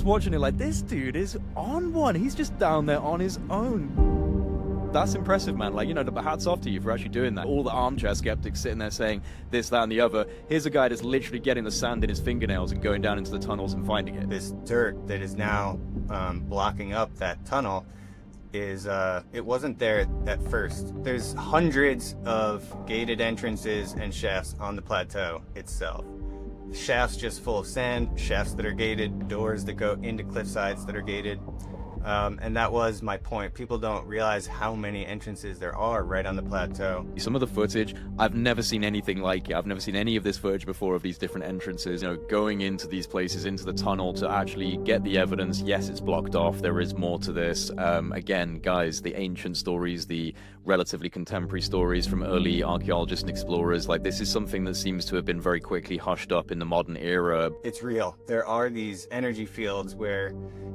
watching it like, this dude is on one. He's just down there on his own. That's impressive, man. Like, you know, the hats off to you for actually doing that. All the armchair skeptics sitting there saying this, that, and the other. Here's a guy that's literally getting the sand in his fingernails and going down into the tunnels and finding it. This dirt that is now blocking up that tunnel is, it wasn't there at first. There's hundreds of gated entrances and shafts on the plateau itself. Shafts just full of sand, shafts that are gated, doors that go into cliff sides that are gated. And that was my point. People don't realize how many entrances there are right on the plateau. Some of the footage, I've never seen anything like it. I've never seen any of this footage before of these different entrances, you know, going into these places, into the tunnel to actually get the evidence. Yes, it's blocked off. There is more to this. Again, guys, the ancient stories, the relatively contemporary stories from early archaeologists and explorers, like this is something that seems to have been very quickly hushed up in the modern era. It's real. There are these energy fields where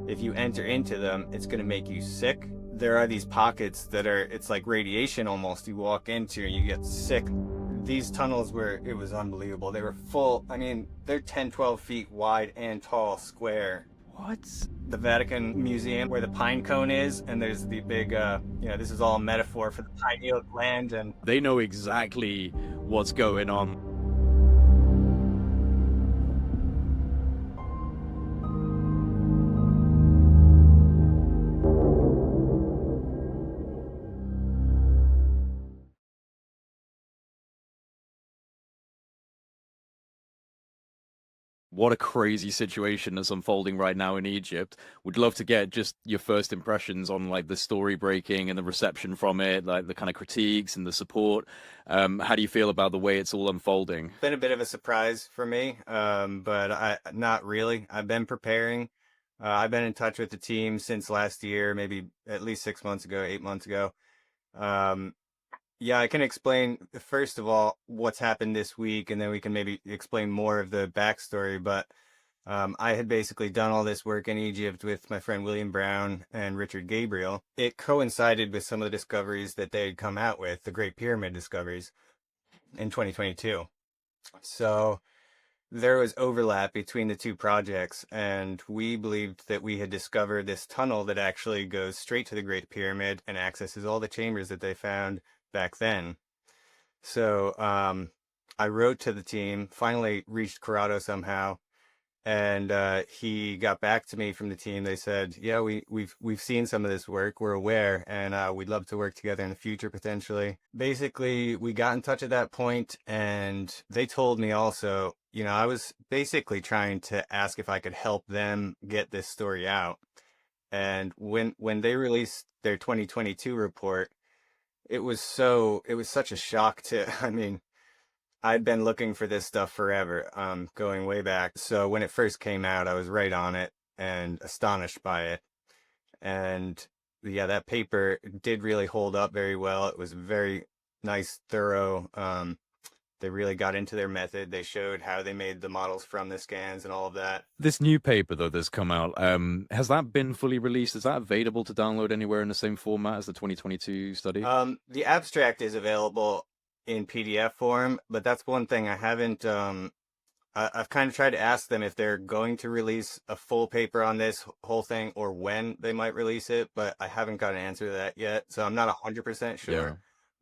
if you enter into them, it's going to make you sick. There are these pockets that are, it's like radiation almost. You walk into and you get sick. These tunnels were, it was unbelievable. They were full, I mean, they're 10, 12 feet wide and tall, square. What? The Vatican Museum where the pine cone is, and there's the big, you know, this is all a metaphor for the pineal gland. And they know exactly what's going on. What a crazy situation that's unfolding right now in Egypt. Would love to get just your first impressions on like the story breaking and the reception from it, like the kind of critiques and the support. How do you feel about the way it's all unfolding? It's been a bit of a surprise for me, but not really. I've been preparing. I've been in touch with the team since last year, maybe at least 6 months ago, 8 months ago. Yeah, I can explain, first of all, what's happened this week, and then we can maybe explain more of the backstory. But I had basically done all this work in Egypt with my friend William Brown and Richard Gabriel. It coincided with some of the discoveries that they had come out with, the Great Pyramid discoveries, in 2022. So there was overlap between the two projects, and we believed that we had discovered this tunnel that actually goes straight to the Great Pyramid and accesses all the chambers that they found back then. So I wrote to the team, finally reached Corrado somehow, and he got back to me from the team. They said, yeah, we've seen some of this work, we're aware, and we'd love to work together in the future potentially. Basically, we got in touch at that point, and they told me also, you know, I was basically trying to ask if I could help them get this story out. And when they released their 2022 report, it was such a shock to, I mean, I'd been looking for this stuff forever, going way back. So when it first came out, I was right on it and astonished by it. And yeah, that paper did really hold up very well. It was very nice, thorough. They really got into their method. They showed how they made the models from the scans and all of that. This new paper, though, that's come out, has that been fully released? Is that available to download anywhere in the same format as the 2022 study? The abstract is available in PDF form, but that's one thing I haven't, I've kind of tried to ask them if they're going to release a full paper on this whole thing or when they might release it, but I haven't got an answer to that yet. So I'm not 100% sure. Yeah.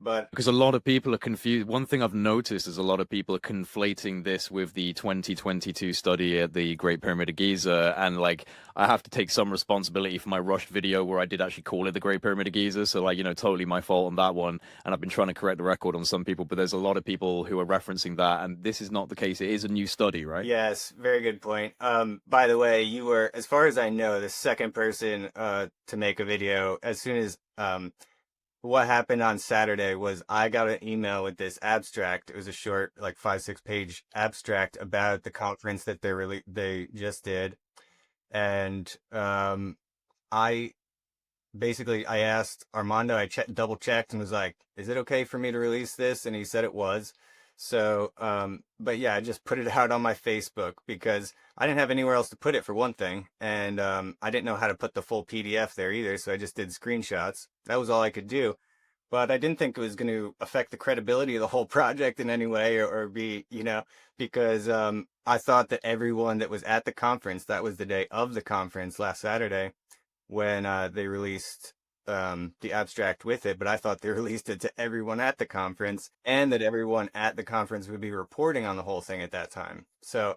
But because a lot of people are confused. One thing I've noticed is a lot of people are conflating this with the 2022 study at the Great Pyramid of Giza. And like, I have to take some responsibility for my rushed video where I did actually call it the Great Pyramid of Giza. So like, you know, totally my fault on that one. And I've been trying to correct the record on some people, but there's a lot of people who are referencing that. And this is not the case. It is a new study, right? Yes, very good point. By the way, you were, as far as I know, the second person to make a video. As soon as what happened on Saturday was I got an email with this abstract. It was a short, like 5-6 page abstract about the conference that they just did. And I asked Armando, I double checked and was like, is it okay for me to release this? And he said it was. So, but yeah, I just put it out on my Facebook because I didn't have anywhere else to put it for one thing. And I didn't know how to put the full PDF there either. So I just did screenshots. That was all I could do. but I didn't think it was going to affect the credibility of the whole project in any way, or be, because I thought that everyone that was at the conference, that was the day of the conference last Saturday when they released the abstract with it, but I thought they released it to everyone at the conference, and that everyone at the conference would be reporting on the whole thing at that time. So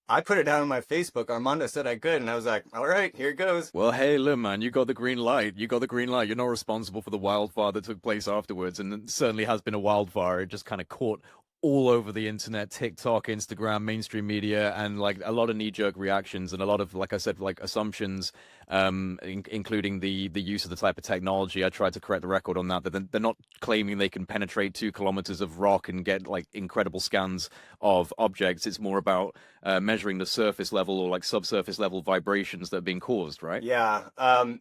I put it out on my Facebook. Armando said I could, and I was like, all right, here it goes. Well, hey, look, man, you got the green light. You got the green light. You're not responsible for the wildfire that took place afterwards, and it certainly has been a wildfire. It just kind of caught all over the internet, TikTok, Instagram, mainstream media, and like a lot of knee-jerk reactions and a lot of, like I said, like assumptions, including the use of the type of technology. I tried to correct the record on that. They're not claiming they can penetrate 2 kilometers of rock and get like incredible scans of objects. It's more about measuring the surface level or like subsurface level vibrations that are being caused, right? Yeah,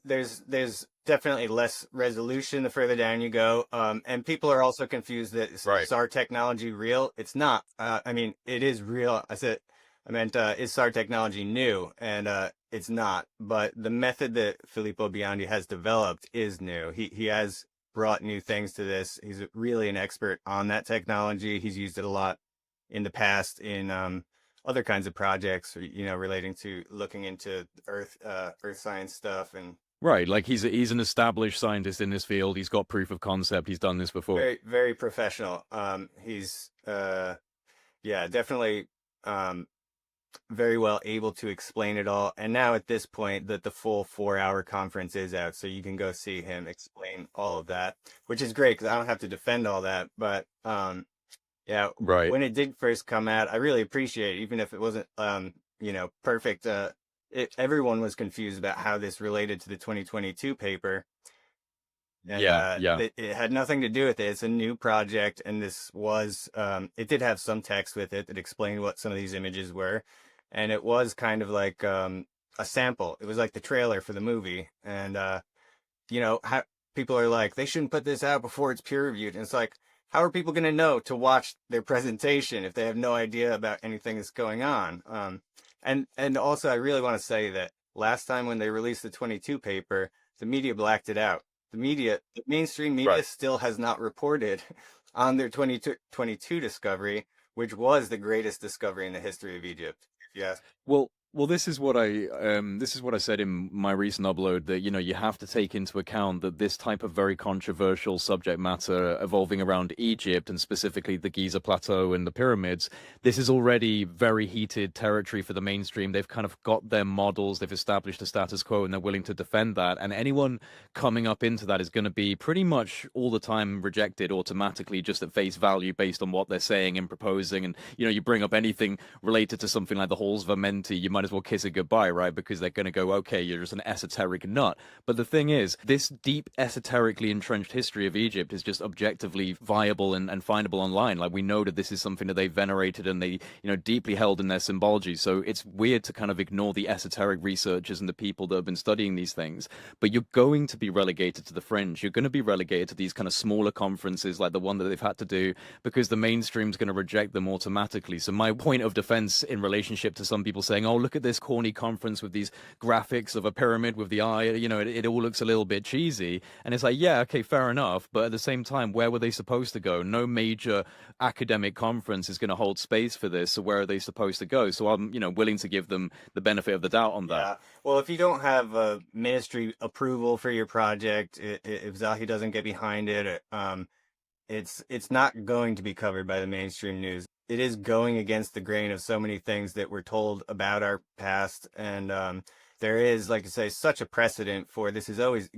there's definitely less resolution the further down you go. And people are also confused that Right. is our technology real? It's not. I mean, it is real. I meant, is SAR technology new? And it's not. But the method that Filippo Biondi has developed is new. He has brought new things to this. He's really an expert on that technology. He's used it a lot in the past in other kinds of projects, relating to looking into earth science stuff, and Right, like he's an established scientist in this field. He's got proof of concept. He's done this before. very, very professional. He's yeah, definitely very well able to explain it all. And now at this point, that the full 4-hour conference is out, so you can go see him explain all of that, which is great because I don't have to defend all that. But yeah, Right. when it did first come out, I really appreciate it, even if it wasn't perfect. Everyone was confused about how this related to the 2022 paper, and Yeah, yeah. it had nothing to do with it. It's a new project, and this was it did have some text with it that explained what some of these images were, and it was kind of like a sample. It was like the trailer for the movie, and how people are like, they shouldn't put this out before it's peer reviewed, and it's like, how are people going to know to watch their presentation if they have no idea about anything that's going on? And also, I really want to say that last time when they released the 22 paper, the media blacked it out. The mainstream media Right. still has not reported on their 2022 discovery, which was the greatest discovery in the history of Egypt. Yes. Well, this is what I said in my recent upload, that you have to take into account that this type of very controversial subject matter evolving around Egypt and specifically the Giza Plateau and the pyramids, this is already very heated territory for the mainstream. They've kind of got their models, they've established a status quo, and they're willing to defend that. And anyone coming up into that is going to be pretty much all the time rejected automatically, just at face value, based on what they're saying and proposing. And you bring up anything related to something like the halls of Amenti, you might as well kiss it goodbye, right? Because they're going to go, okay, you're just an esoteric nut. But the thing is, this deep esoterically entrenched history of Egypt is just objectively viable and findable online. Like, we know that this is something that they venerated and they, deeply held in their symbology. So it's weird to kind of ignore the esoteric researchers and the people that have been studying these things. But you're going to be relegated to the fringe. You're going to be relegated to these kind of smaller conferences like the one that they've had to do, because the mainstream's going to reject them automatically. So my point of defense in relationship to some people saying, oh, look at this corny conference with these graphics of a pyramid with the eye, it all looks a little bit cheesy. And it's like, yeah, okay, fair enough. But at the same time, where were they supposed to go? No major academic conference is going to hold space for this. So where are they supposed to go? So I'm, willing to give them the benefit of the doubt on that. Yeah. Well, if you don't have a ministry approval for your project, if Zahi doesn't get behind it, it's not going to be covered by the mainstream news. It is going against the grain of so many things that we're told about our past, and there is, like I say, such a precedent for this.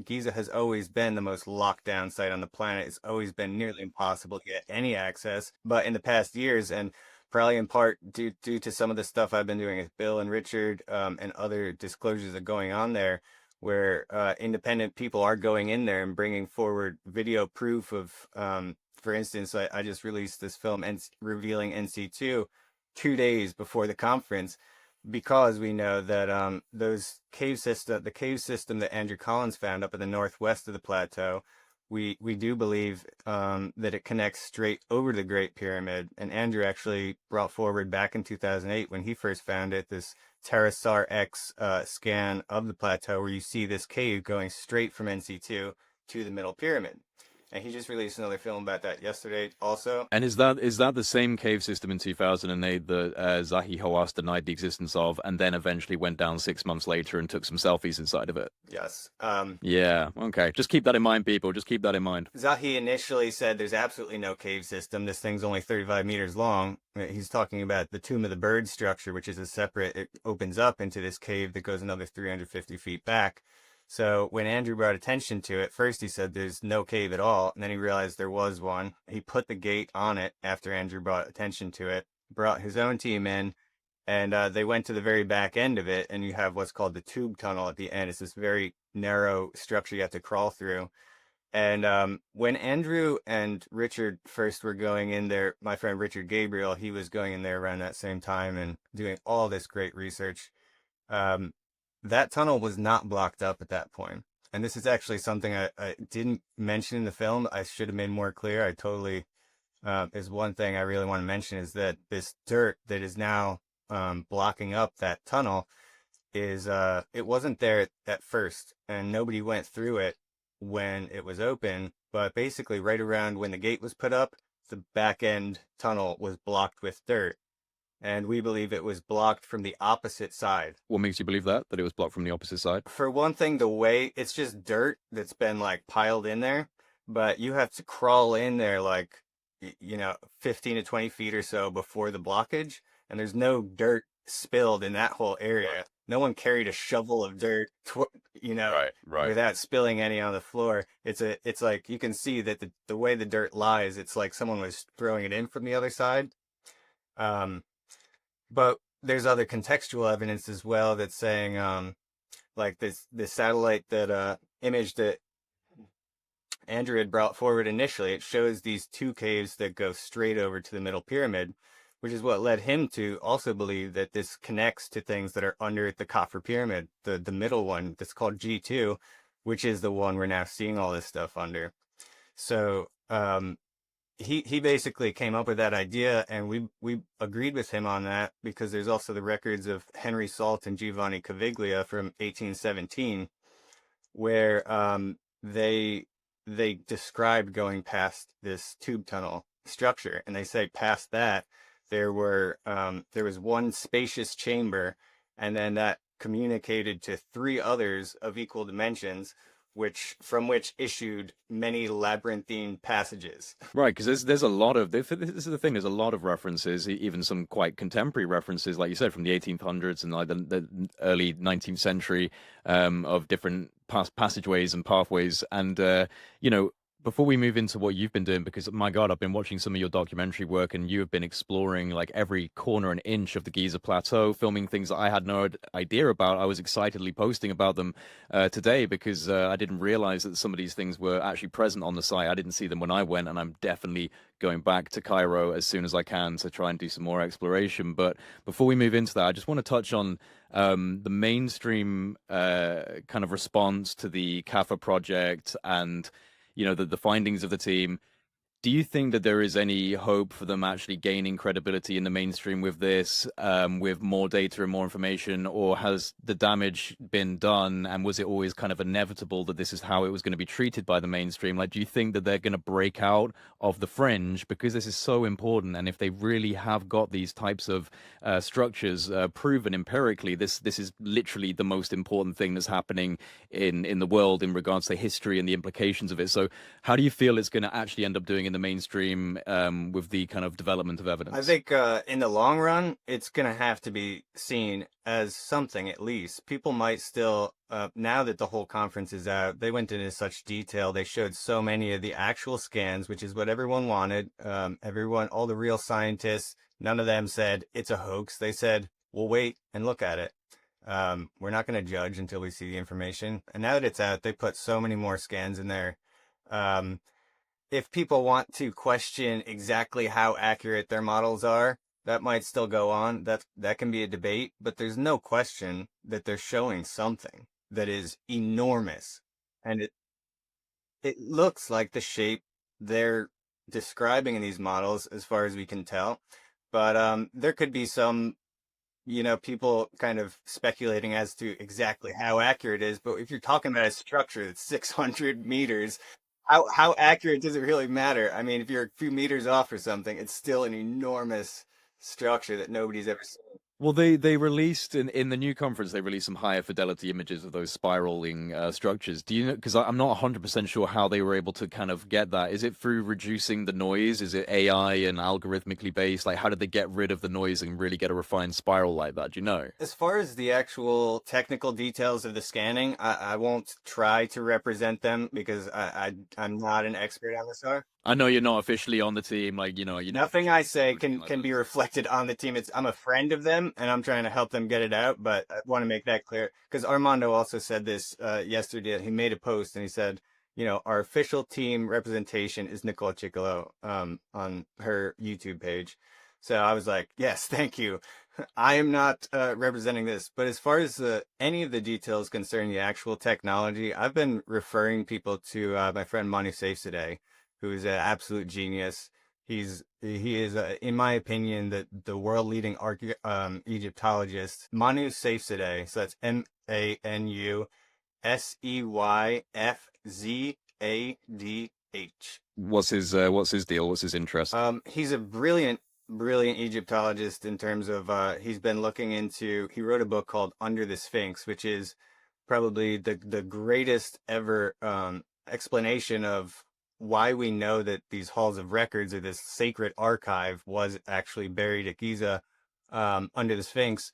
Giza has always been the most locked down site on the planet. It's always been nearly impossible to get any access. But in the past years, and probably in part due to some of the stuff I've been doing with Bill and Richard, and other disclosures that are going on there, where independent people are going in there and bringing forward video proof of, for instance, I just released this film revealing NC2 2 days before the conference, because we know that the cave system that Andrew Collins found up in the northwest of the plateau, we do believe that it connects straight over the Great Pyramid. And Andrew actually brought forward back in 2008, when he first found it, this TerraSAR X scan of the plateau, where you see this cave going straight from NC2 to the middle pyramid. and he just released another film about that yesterday also. And is that the same cave system in 2008 that Zahi Hawass denied the existence of, and then eventually went down 6 months later and took some selfies inside of it? Yes. Yeah. Okay. Just keep that in mind, people. Just keep that in mind. Zahi initially said there's absolutely no cave system. This thing's only 35 meters long. He's talking about the Tomb of the Bird structure, which is a separate, it opens up into this cave that goes another 350 feet back. So when Andrew brought attention to it, first he said there's no cave at all, and then he realized there was one. He put the gate on it after Andrew brought attention to it, brought his own team in, and they went to the very back end of it, and you have what's called the tube tunnel at the end. It's this very narrow structure you have to crawl through. And when Andrew and Richard first were going in there, my friend Richard Gabriel, he was going in there around that same time and doing all this great research. That tunnel was not blocked up at that point. And this is actually something I didn't mention in the film. I should have made more clear. I totally, is one thing I really want to mention, is that this dirt that is now blocking up that tunnel is, it wasn't there at first, and nobody went through it when it was open, but basically right around when the gate was put up, the back end tunnel was blocked with dirt. And we believe it was blocked from the opposite side. What makes you believe that it was blocked from the opposite side? For one thing, the way it's just dirt that's been like piled in there, but you have to crawl in there like, 15 to 20 feet or so before the blockage. And there's no dirt spilled in that whole area. No one carried a shovel of dirt, Right. without spilling any on the floor. It's like you can see that the way the dirt lies, it's like someone was throwing it in from the other side. But there's other contextual evidence as well that's saying, like this satellite that image that Andrew had brought forward initially, it shows these two caves that go straight over to the middle pyramid, which is what led him to also believe that this connects to things that are under the Khafre pyramid, the middle one that's called G2, which is the one we're now seeing all this stuff under. So he basically came up with that idea, and we agreed with him on that because there's also the records of Henry Salt and Giovanni Caviglia from 1817, where they described going past this tube tunnel structure, and they say past that there was one spacious chamber, and then that communicated to three others of equal dimensions, from which issued many labyrinthine passages. Right, because there's a lot of this is the thing. There's a lot of references, even some quite contemporary references, like you said, from the 1800s and like the early 19th century, of different passageways and pathways. And before we move into what you've been doing, because my God, I've been watching some of your documentary work, and you have been exploring like every corner and inch of the Giza Plateau, filming things that I had no idea about. I was excitedly posting about them today because I didn't realize that some of these things were actually present on the site. I didn't see them when I went, and I'm definitely going back to Cairo as soon as I can to try and do some more exploration. But before we move into that, I just want to touch on the mainstream kind of response to the Khafre project and the findings of the team. Do you think that there is any hope for them actually gaining credibility in the mainstream with this, with more data and more information, or has the damage been done, and was it always kind of inevitable that this is how it was going to be treated by the mainstream? Like, do you think that they're going to break out of the fringe, because this is so important, and if they really have got these types of structures proven empirically, this is literally the most important thing that's happening in the world in regards to history and the implications of it. So how do you feel it's going to actually end up doing in the mainstream with the kind of development of evidence? I think in the long run, it's going to have to be seen as something, at least. People might still, now that the whole conference is out, they went into such detail. They showed so many of the actual scans, which is what everyone wanted. All the real scientists, none of them said it's a hoax. They said, we'll wait and look at it. We're not going to judge until we see the information. And now that it's out, they put so many more scans in there. If people want to question exactly how accurate their models are, that might still go on. That can be a debate, but there's no question that they're showing something that is enormous. And it looks like the shape they're describing in these models, as far as we can tell. But there could be some, people kind of speculating as to exactly how accurate it is. But if you're talking about a structure that's 600 meters how accurate does it really matter? I mean, if you're a few meters off or something, it's still an enormous structure that nobody's ever seen. Well, they released in the new conference, they released some higher fidelity images of those spiraling structures. Do you know? Because I'm not 100% sure how they were able to kind of get that. Is it through reducing the noise? Is it AI and algorithmically based? Like, how did they get rid of the noise and really get a refined spiral like that? Do you know? As far as the actual technical details of the scanning, I won't try to represent them because I'm not an expert on this art. I know you're not officially on the team, like you're not Nothing I officially say or anything like can that. be reflected on the team. I'm a friend of them, and I'm trying to help them get it out. But I want to make that clear because Armando also said this yesterday. He made a post and he said, our official team representation is Nicole Chicolo on her YouTube page. So I was like, yes, thank you. I am not representing this. But as far as any of the details concerning the actual technology, I've been referring people to my friend Manu Safe today, who's an absolute genius. He is in my opinion the world leading Egyptologist. Manu Seyfzadeh, so that's Manuseyfzadh. What's his deal? What's his interest? He's a brilliant Egyptologist in terms of he's been looking into. He wrote a book called Under the Sphinx, which is probably the greatest ever explanation of why we know that these halls of records or this sacred archive was actually buried at Giza under the Sphinx,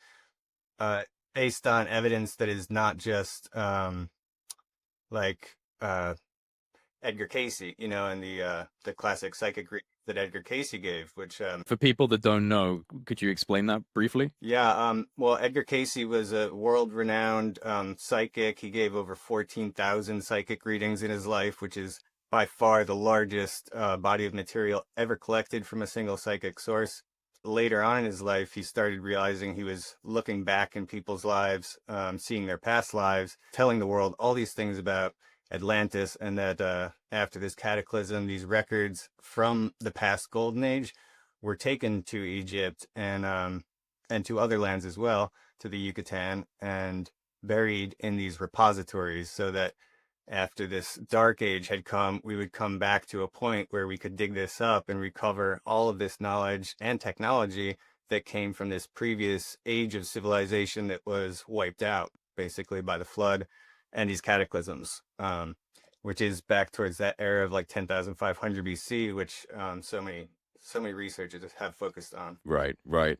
uh, based on evidence that is not just like Edgar Cayce, and the classic psychic reading that Edgar Cayce gave, which For people that don't know, could you explain that briefly? yeah, well, Edgar Cayce was a world-renowned psychic. He gave over 14,000 psychic readings in his life, which is by far the largest body of material ever collected from a single psychic source. Later on in his life, he started realizing he was looking back in people's lives, seeing their past lives, telling the world all these things about Atlantis, and that after this cataclysm, these records from the past golden age were taken to Egypt and to other lands as well, to the Yucatan, and buried in these repositories, so that after this dark age had come, we would come back to a point where we could dig this up and recover all of this knowledge and technology that came from this previous age of civilization that was wiped out basically by the flood and these cataclysms, which is back towards that era of like 10,500 BC, which so many researchers have focused on. Right, right.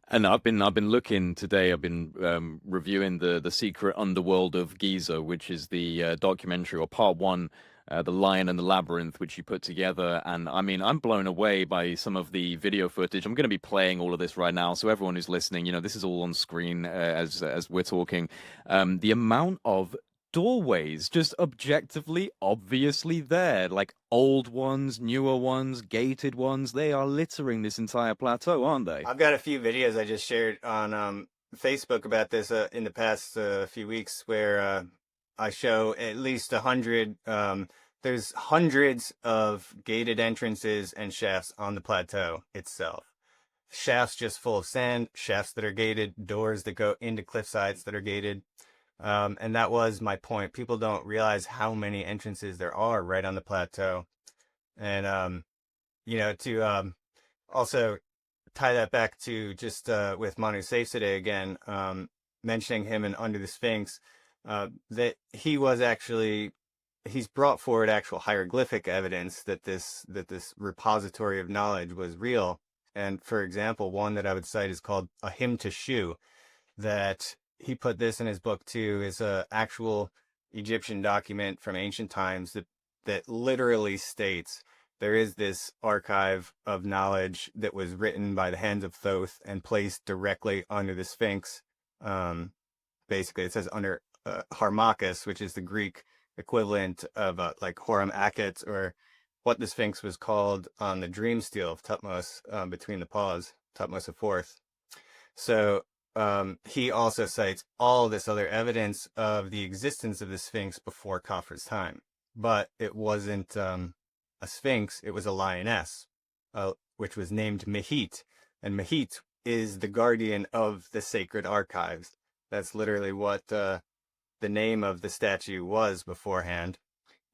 And I've been looking today. I've been reviewing the Secret Underworld of Giza, which is the documentary or part one, the Lion and the Labyrinth, which you put together. And I mean, I'm blown away by some of the video footage. I'm going to be playing all of this right now, so everyone who's listening, this is all on screen as we're talking. The amount of doorways just objectively obviously there, like old ones, newer ones, gated ones, they are littering this entire plateau, aren't they? I've got a few videos I just shared on Facebook about this in the past few weeks, where I show at least 100. There's hundreds of gated entrances and shafts on the plateau itself. Shafts just full of sand, shafts that are gated, doors that go into cliff sides that are gated. And that was my point. People don't realize how many entrances there are right on the plateau. And, to also tie that back to just with Manu Safe today again, mentioning him in Under the Sphinx, that he's brought forward actual hieroglyphic evidence that this repository of knowledge was real. And for example, one that I would cite is called A Hymn to Shu, that he put this in his book too, is a actual Egyptian document from ancient times that literally states there is this archive of knowledge that was written by the hands of Thoth and placed directly under the Sphinx. Basically, it says under Harmachis, which is the Greek equivalent of like Horam Akhet, or what the Sphinx was called on the dream stele of Tutmos, between the paws, Tutmos IV. So he also cites all this other evidence of the existence of the Sphinx before Khafre's time. But it wasn't a Sphinx, it was a lioness, which was named Mehit. And Mehit is the guardian of the sacred archives. That's literally what the name of the statue was beforehand.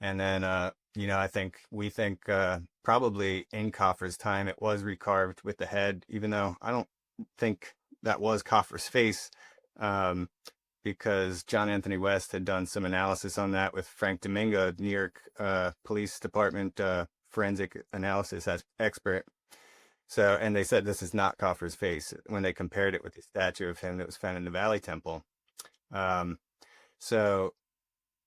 And then, we think probably in Khafre's time it was recarved with the head, even though I don't think that was Khafre's face, um, because John Anthony West had done some analysis on that with Frank Domingo, New York Police Department forensic analysis expert. So, and they said this is not Khafre's face when they compared it with the statue of him that was found in the Valley Temple. Um, so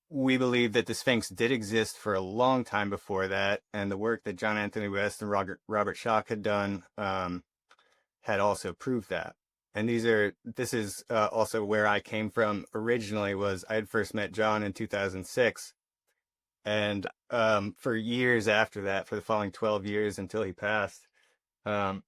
we believe that the Sphinx did exist for a long time before that, and the work that John Anthony West and Robert Schoch had done had also proved that. And this is also where I came from originally. Was I had first met John in 2006, and for years after that, for the following 12 years until he passed, I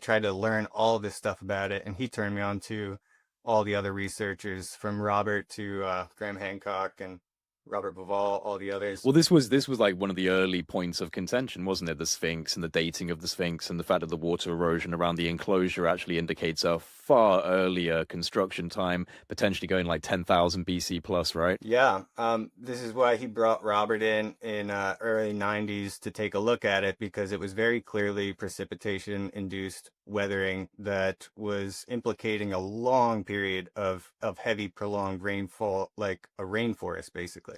tried to learn all this stuff about it, and he turned me on to all the other researchers, from Robert to Graham Hancock and Robert Bauval, all the others. Well, this was like one of the early points of contention, wasn't it? The Sphinx and the dating of the Sphinx, and the fact that the water erosion around the enclosure actually indicates a far earlier construction time, potentially going like 10,000 BC plus, right? Yeah, this is why he brought Robert in early 90s to take a look at it, because it was very clearly precipitation-induced weathering that was implicating a long period of heavy, prolonged rainfall, like a rainforest, basically.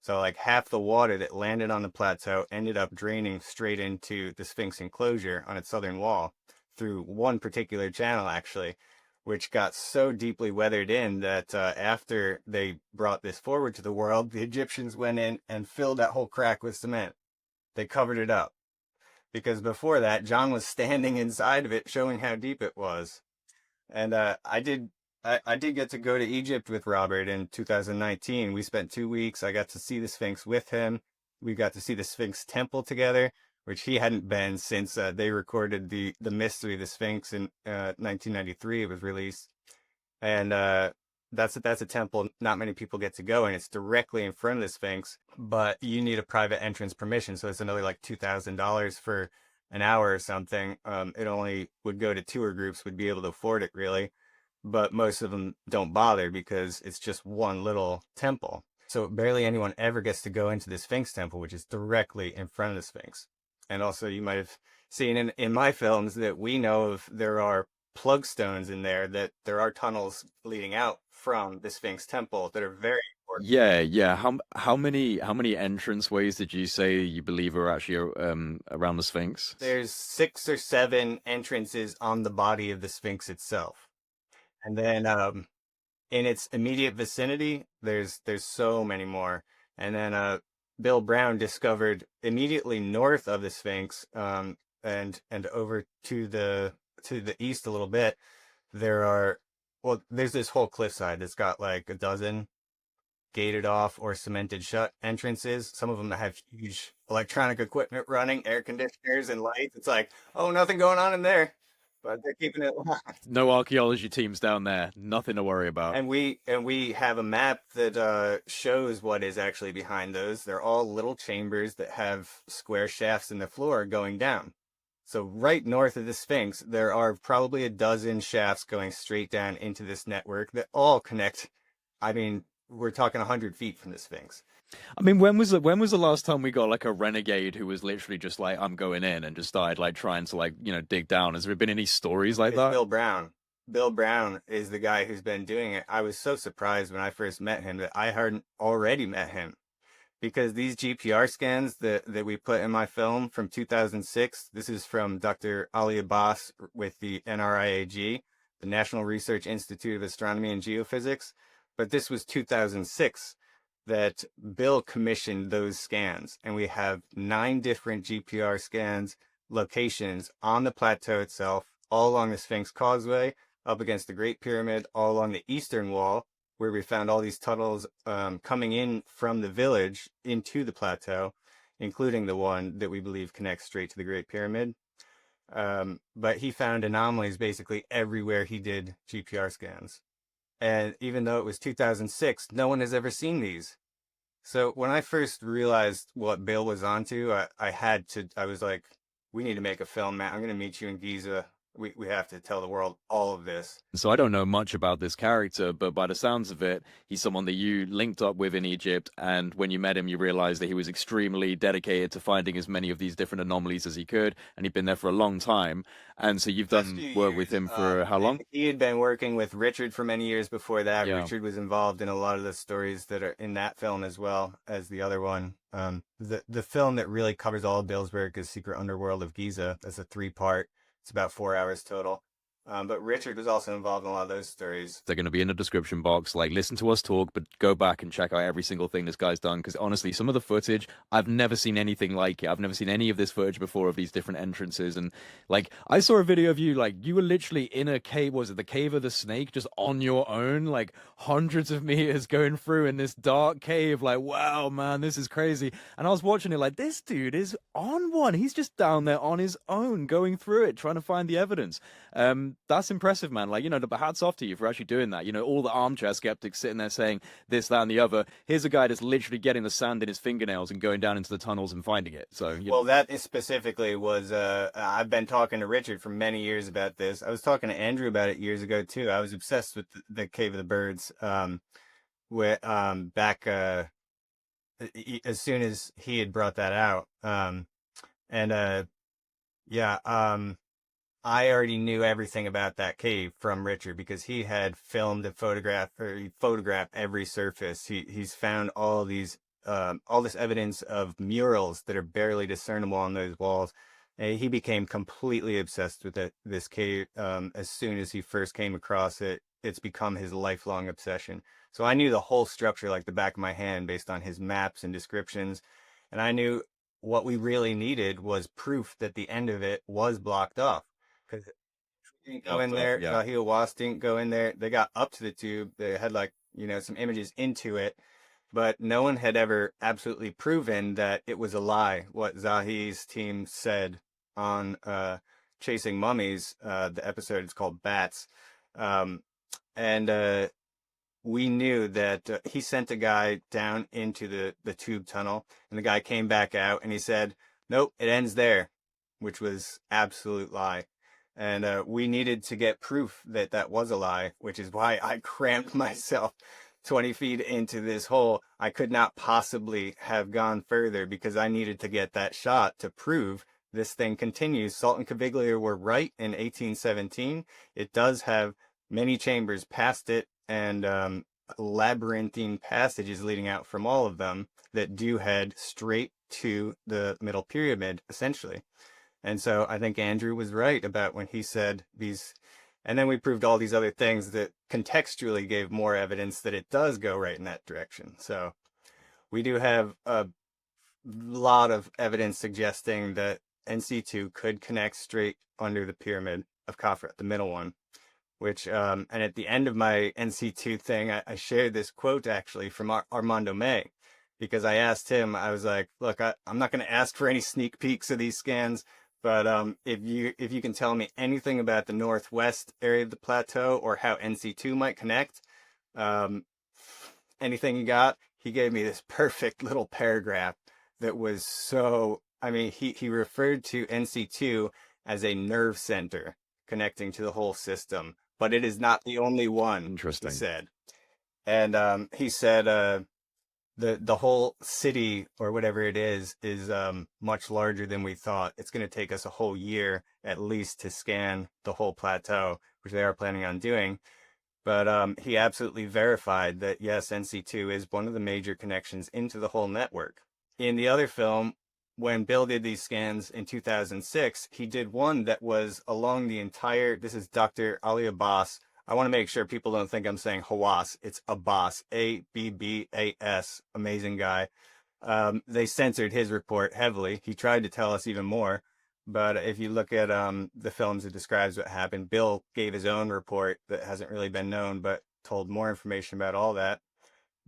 So like half the water that landed on the plateau ended up draining straight into the Sphinx enclosure on its southern wall through one particular channel, actually, which got so deeply weathered in that after they brought this forward to the world, the Egyptians went in and filled that whole crack with cement. They covered it up. Because before that, John was standing inside of it, showing how deep it was. And I did get to go to Egypt with Robert in 2019. We spent 2 weeks. I got to see the Sphinx with him. We got to see the Sphinx temple together, which he hadn't been since they recorded the Mystery of the Sphinx in 1993. It was released. And that's a temple not many people get to go, and it's directly in front of the Sphinx, but you need a private entrance permission, so it's another like $2,000 for an hour or something. It only would go to tour groups, would be able to afford it, really, but most of them don't bother because it's just one little temple. So barely anyone ever gets to go into the Sphinx temple, which is directly in front of the Sphinx. And also, you might have seen in my films that we know of, there are plug stones in there, that there are tunnels leading out from the Sphinx temple that are very important. Yeah. How many entrance ways did you say you believe are actually around the Sphinx? There's 6 or 7 entrances on the body of the Sphinx itself. And then in its immediate vicinity, there's so many more. And then Bill Brown discovered immediately north of the Sphinx, and over to the east a little bit, there's this whole cliffside that's got like a dozen gated off or cemented shut entrances. Some of them have huge electronic equipment running, air conditioners and lights. It's like, oh, nothing going on in there, but they're keeping it locked. No archaeology teams down there. Nothing to worry about. And we have a map that shows what is actually behind those. They're all little chambers that have square shafts in the floor going down. So right north of the Sphinx, there are probably a dozen shafts going straight down into this network that all connect. I mean, we're talking 100 feet from the Sphinx. I mean, when was the last time we got like a renegade who was literally just like, I'm going in, and just started like trying to like, dig down? Has there been any stories like It's that? Bill Brown. Bill Brown is the guy who's been doing it. I was so surprised when I first met him that I hadn't already met him. Because these GPR scans that we put in my film from 2006, this is from Dr. Ali Abbas with the NRIAG, the National Research Institute of Astronomy and Geophysics. But this was 2006 that Bill commissioned those scans. And we have 9 different GPR scans locations on the plateau itself, all along the Sphinx Causeway, up against the Great Pyramid, all along the eastern wall, where we found all these tunnels coming in from the village into the plateau, including the one that we believe connects straight to the Great Pyramid. But he found anomalies basically everywhere he did GPR scans. And even though it was 2006, no one has ever seen these. So when I first realized what Bill was onto, I was like, we need to make a film, Matt. I'm going to meet you in Giza we have to tell the world all of this. So I don't know much about this character, but by the sounds of it, he's someone that you linked up with in Egypt, and when you met him, you realized that he was extremely dedicated to finding as many of these different anomalies as he could, and he'd been there for a long time. And so you've Last few done work with years, him for how long? he had been working with Richard for many years before that. Yeah. Richard was involved in a lot of the stories that are in that film as well as the other one. The film that really covers all of Bill's work is Secret Underworld of Giza. That's a 3-part. It's about 4 hours total. But Richard was also involved in a lot of those stories. They're going to be in the description box. Like, listen to us talk, but go back and check out every single thing this guy's done. Because honestly, some of the footage, I've never seen anything like it. I've never seen any of this footage before of these different entrances. And like, I saw a video of you, like, you were literally in a cave. Was it the Cave of the Snake, just on your own, like hundreds of meters going through in this dark cave? Like, wow, man, this is crazy. And I was watching it, like, this dude is on one. He's just down there on his own, going through it, trying to find the evidence. That's impressive, man. Like, but hats off to you for actually doing that. All the armchair skeptics sitting there saying this, that, and the other. Here's a guy that's literally getting the sand in his fingernails and going down into the tunnels and finding it. So, well, that is specifically was, I've been talking to Richard for many years about this. I was talking to Andrew about it years ago too. I was obsessed with the Cave of the Birds, back, as soon as he had brought that out. Yeah, I already knew everything about that cave from Richard because he had filmed and he photographed every surface. He's found all this evidence of murals that are barely discernible on those walls. And he became completely obsessed with this cave as soon as he first came across it. It's become his lifelong obsession. So I knew the whole structure like the back of my hand based on his maps and descriptions. And I knew what we really needed was proof that the end of it was blocked off. Because didn't go in there, yeah. Gahil Was didn't go in there. They got up to the tube. They had some images into it, but no one had ever absolutely proven that it was a lie. What Zahi's team said on Chasing Mummies, the episode is called Bats. And we knew that he sent a guy down into the tube tunnel, and the guy came back out and he said, nope, it ends there, which was absolute lie. And we needed to get proof that that was a lie, which is why I crammed myself 20 feet into this hole. I could not possibly have gone further because I needed to get that shot to prove this thing continues. Salt and Caviglia were right in 1817. It does have many chambers past it and labyrinthine passages leading out from all of them that do head straight to the middle pyramid, essentially. And so I think Andrew was right about when he said these, and then we proved all these other things that contextually gave more evidence that it does go right in that direction. So we do have a lot of evidence suggesting that NC2 could connect straight under the pyramid of Khafra, the middle one, which, and at the end of my NC2 thing, I shared this quote actually from Armando May, because I asked him, I was like, look, I'm not going to ask for any sneak peeks of these scans. But if you can tell me anything about the northwest area of the plateau or how NC2 might connect, anything you got, he gave me this perfect little paragraph that was so, I mean, he referred to NC2 as a nerve center connecting to the whole system, but it is not the only one, Interesting. he said. And he said, the whole city or whatever it is much larger than we thought. It's going to take us a whole year at least to scan the whole plateau, which they are planning on doing. But he absolutely verified that, yes, NC2 is one of the major connections into the whole network. In the other film, when Bill did these scans in 2006, he did one that was along the entire, this is Dr. Ali Abbas. I want to make sure people don't think I'm saying Hawass. It's Abbas, Abbas, amazing guy. They censored his report heavily. He tried to tell us even more. But if you look at the films that describes what happened, Bill gave his own report that hasn't really been known, but told more information about all that.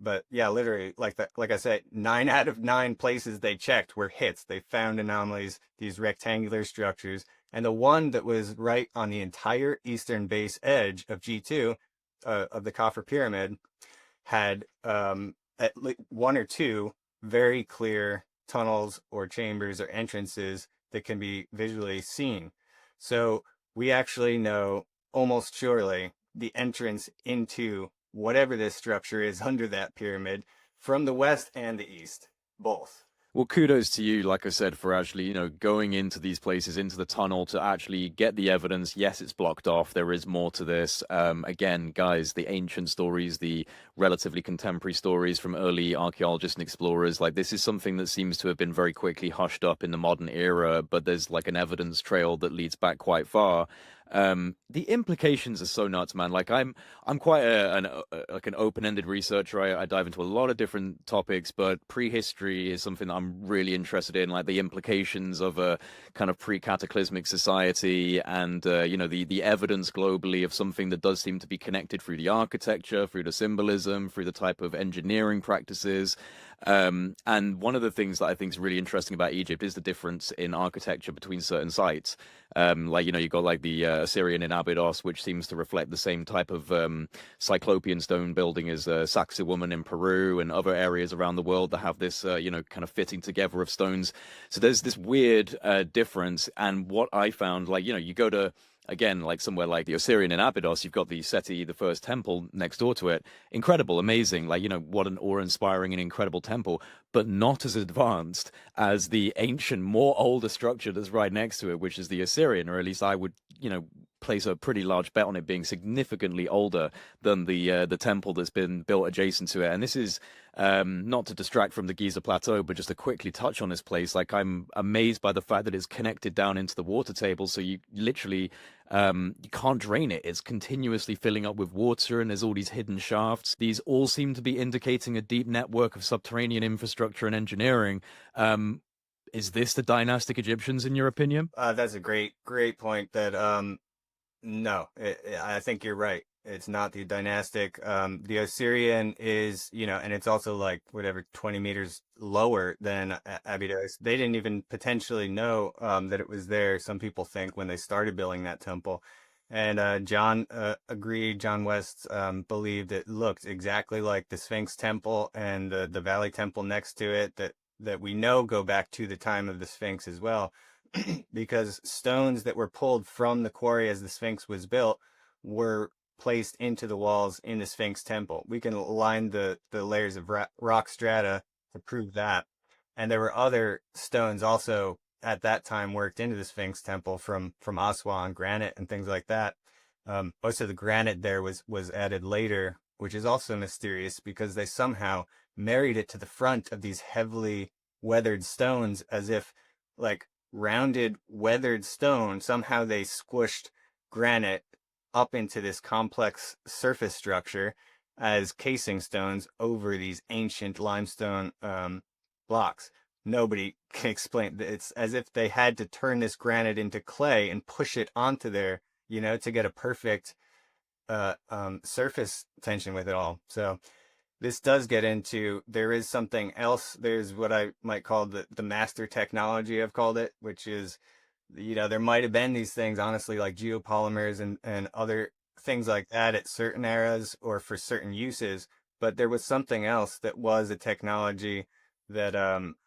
But yeah, literally, like I said, 9 out of 9 places they checked were hits. They found anomalies, these rectangular structures. And the one that was right on the entire eastern base edge of G2, of the Khafra Pyramid, had at least 1 or 2 very clear tunnels or chambers or entrances that can be visually seen. So we actually know almost surely the entrance into whatever this structure is under that pyramid from the west and the east, both. Well, kudos to you, like I said, for actually, going into these places, into the tunnel to actually get the evidence. Yes, it's blocked off. There is more to this. Again, guys, the ancient stories, the relatively contemporary stories from early archaeologists and explorers, like this is something that seems to have been very quickly hushed up in the modern era, but there's like an evidence trail that leads back quite far. The implications are so nuts, man. Like I'm quite an open-ended researcher. I dive into a lot of different topics, but prehistory is something that I'm really interested in, like the implications of a kind of pre-cataclysmic society, and the evidence globally of something that does seem to be connected through the architecture, through the symbolism, through the type of engineering practices. And one of the things that I think is really interesting about Egypt is the difference in architecture between certain sites. You've got like the Osirion in Abydos, which seems to reflect the same type of cyclopean stone building as Sacsayhuaman in Peru and other areas around the world that have this, kind of fitting together of stones. So there's this weird difference. And what I found, you go to, again, like somewhere like the Osirion in Abydos, you've got the Seti, the first temple next door to it. Incredible, amazing, what an awe-inspiring and incredible temple, but not as advanced as the ancient, more older structure that's right next to it, which is the Osirion, or at least I would, place a pretty large bet on it being significantly older than the temple that's been built adjacent to it. And this is not to distract from the Giza Plateau, but just to quickly touch on this place. Like, I'm amazed by the fact that it's connected down into the water table, so you literally you can't drain it. It's continuously filling up with water, and there's all these hidden shafts. These all seem to be indicating a deep network of subterranean infrastructure and engineering. Is this the dynastic Egyptians, in your opinion? That's a great point. No, I think you're right. It's not the dynastic. The Osirian is, and it's also like whatever 20 meters lower than Abydos. They didn't even potentially know that it was there. Some people think when they started building that temple. And John agreed. John West believed it looked exactly like the Sphinx temple and the Valley temple next to it that we know go back to the time of the Sphinx as well. Because stones that were pulled from the quarry as the Sphinx was built were placed into the walls in the Sphinx temple. We can line the layers of rock strata to prove that. And there were other stones also at that time worked into the Sphinx temple from Aswan, granite and things like that. Most of the granite there was added later, which is also mysterious because they somehow married it to the front of these heavily weathered stones as if like rounded weathered stone. Somehow they squished granite up into this complex surface structure as casing stones over these ancient limestone blocks. Nobody can explain. It's as if they had to turn this granite into clay and push it onto there, to get a perfect surface tension with it all. So this does get into, there is something else. There's what I might call the master technology, I've called it, which is, there might have been these things, honestly, like geopolymers and other things like that at certain eras or for certain uses. But there was something else that was a technology that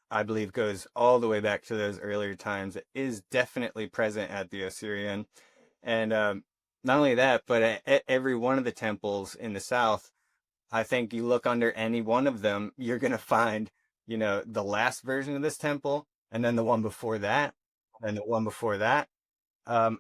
I believe goes all the way back to those earlier times. It is definitely present at the Osirion. And not only that, but at every one of the temples in the south, I think you look under any one of them, you're going to find, the last version of this temple, and then the one before that, and the one before that.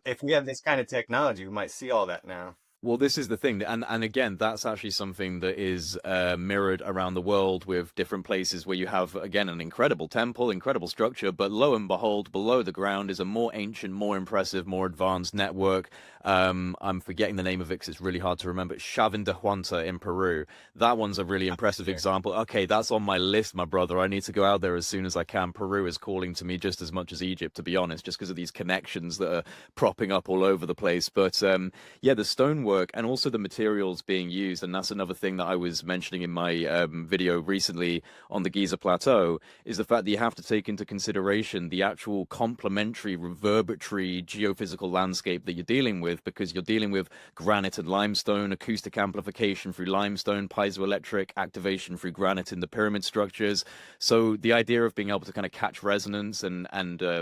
If we have this kind of technology, we might see all that now. Well, this is the thing, and again, that's actually something that is mirrored around the world with different places where you have, again, an incredible temple, incredible structure, but lo and behold, below the ground is a more ancient, more impressive, more advanced network. I'm forgetting the name of it because it's really hard to remember. Chavín de Huanta in Peru. That one's a really impressive example. Okay, that's on my list, my brother. I need to go out there as soon as I can. Peru is calling to me just as much as Egypt, to be honest, just because of these connections that are propping up all over the place. But yeah, the stonework work and also the materials being used. And that's another thing that I was mentioning in my video recently on the Giza Plateau, is the fact that you have to take into consideration the actual complementary, reverberatory geophysical landscape that you're dealing with, because you're dealing with granite and limestone, acoustic amplification through limestone, piezoelectric activation through granite in the pyramid structures. So the idea of being able to kind of catch resonance and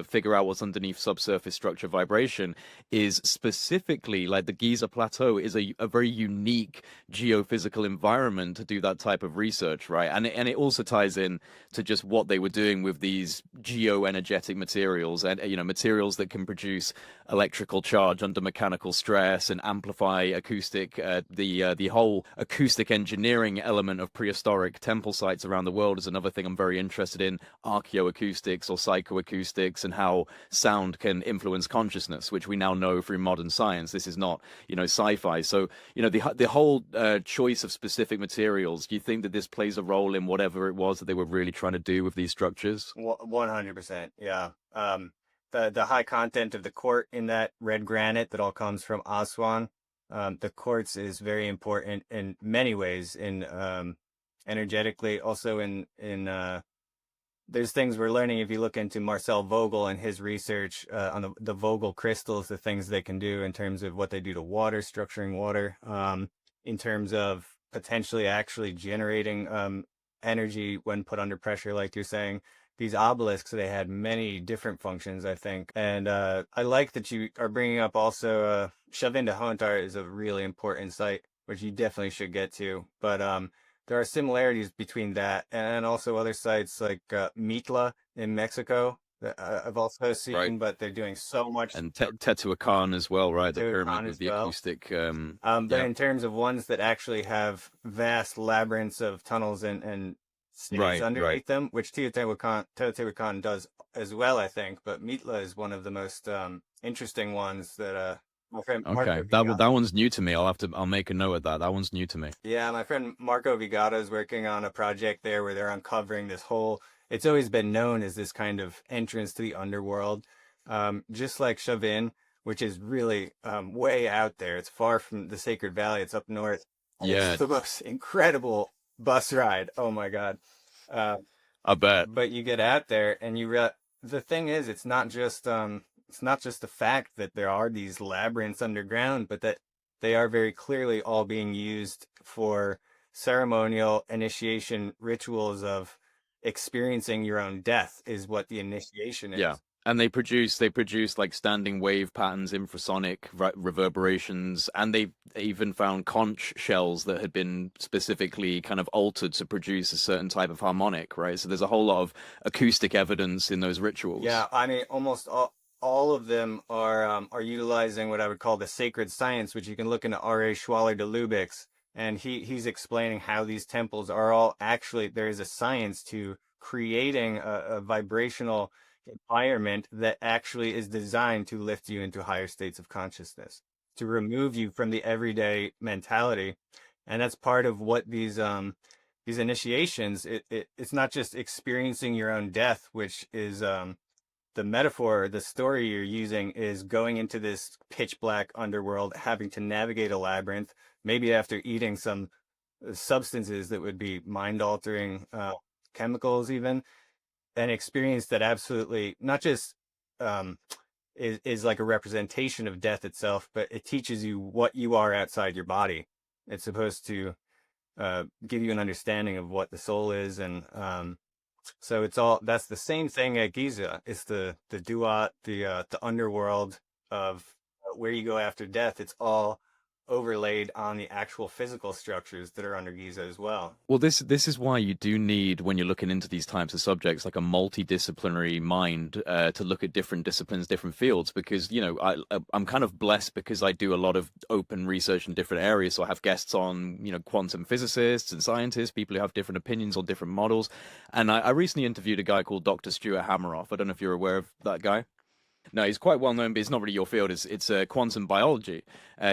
figure out what's underneath subsurface structure vibration is specifically, like, the Giza Plateau is a very unique geophysical environment to do that type of research, right? And it also ties in to just what they were doing with these geoenergetic materials, and materials that can produce electrical charge under mechanical stress and amplify acoustic, the whole acoustic engineering element of prehistoric temple sites around the world is another thing I'm very interested in. Archaeoacoustics or psychoacoustics, and how sound can influence consciousness, which we now know through modern science. This is not, sci-fi. So, the whole choice of specific materials, do you think that this plays a role in whatever it was that they were really trying to do with these structures? 100%. Yeah. The high content of the quartz in that red granite that all comes from Aswan. The quartz is very important in many ways, in energetically, also in there's things we're learning if you look into Marcel Vogel and his research on the Vogel crystals, the things they can do in terms of what they do to water, structuring water, in terms of potentially actually generating energy when put under pressure, like you're saying. These obelisks, they had many different functions, I think. And I like that you are bringing up also Chavin de Hontar is a really important site, which you definitely should get to. But there are similarities between that and also other sites like Mitla in Mexico that I've also seen, Right. but they're doing so much. And Teotihuacan as well, right? The pyramid Teotihuacan with as the well. acoustic. But in terms of ones that actually have vast labyrinths of tunnels and cities underneath them, which Teotihuacan does as well, I think. But Mitla is one of the most interesting ones that my friend Marco Okay, that one's new to me. I'll make a note of that. That one's new to me. Yeah, my friend Marco Vigata is working on a project there where they're uncovering this whole. It's always been known as this kind of entrance to the underworld, just like Chavin, which is really way out there. It's far from the Sacred Valley. It's up north. And Yeah, it's the most incredible bus ride. Oh my God. I bet. But you get out there and the thing is, it's not just the fact that there are these labyrinths underground, but that they are very clearly all being used for ceremonial initiation rituals of experiencing your own death is what the initiation is. Yeah. And they produce like standing wave patterns, infrasonic reverberations, and they even found conch shells that had been specifically kind of altered to produce a certain type of harmonic, right? So there's a whole lot of acoustic evidence in those rituals. Yeah, I mean, almost all of them are utilizing what I would call the sacred science, which you can look into R.A. Schwaller de Lubicz, and he's explaining how these temples are all actually, there is a science to creating a vibrational environment that actually is designed to lift you into higher states of consciousness, to remove you from the everyday mentality. And that's part of what these initiations, it's not just experiencing your own death, which is the metaphor, the story you're using is going into this pitch black underworld, having to navigate a labyrinth, maybe after eating some substances that would be mind altering chemicals even, an experience that absolutely not just is like a representation of death itself, but it teaches you what you are outside your body. It's supposed to give you an understanding of what the soul is, and so it's all, that's the same thing at Giza. It's the duat, the underworld of where you go after death. It's all overlaid on the actual physical structures that are under Giza as well. Well, this is why you do need, when you're looking into these types of subjects, like a multidisciplinary mind to look at different disciplines, different fields, because, I'm kind of blessed because I do a lot of open research in different areas. So I have guests on, quantum physicists and scientists, people who have different opinions on different models. And I recently interviewed a guy called Dr. Stuart Hameroff. I don't know if you're aware of that guy. No, he's quite well known, but it's not really your field. It's quantum biology.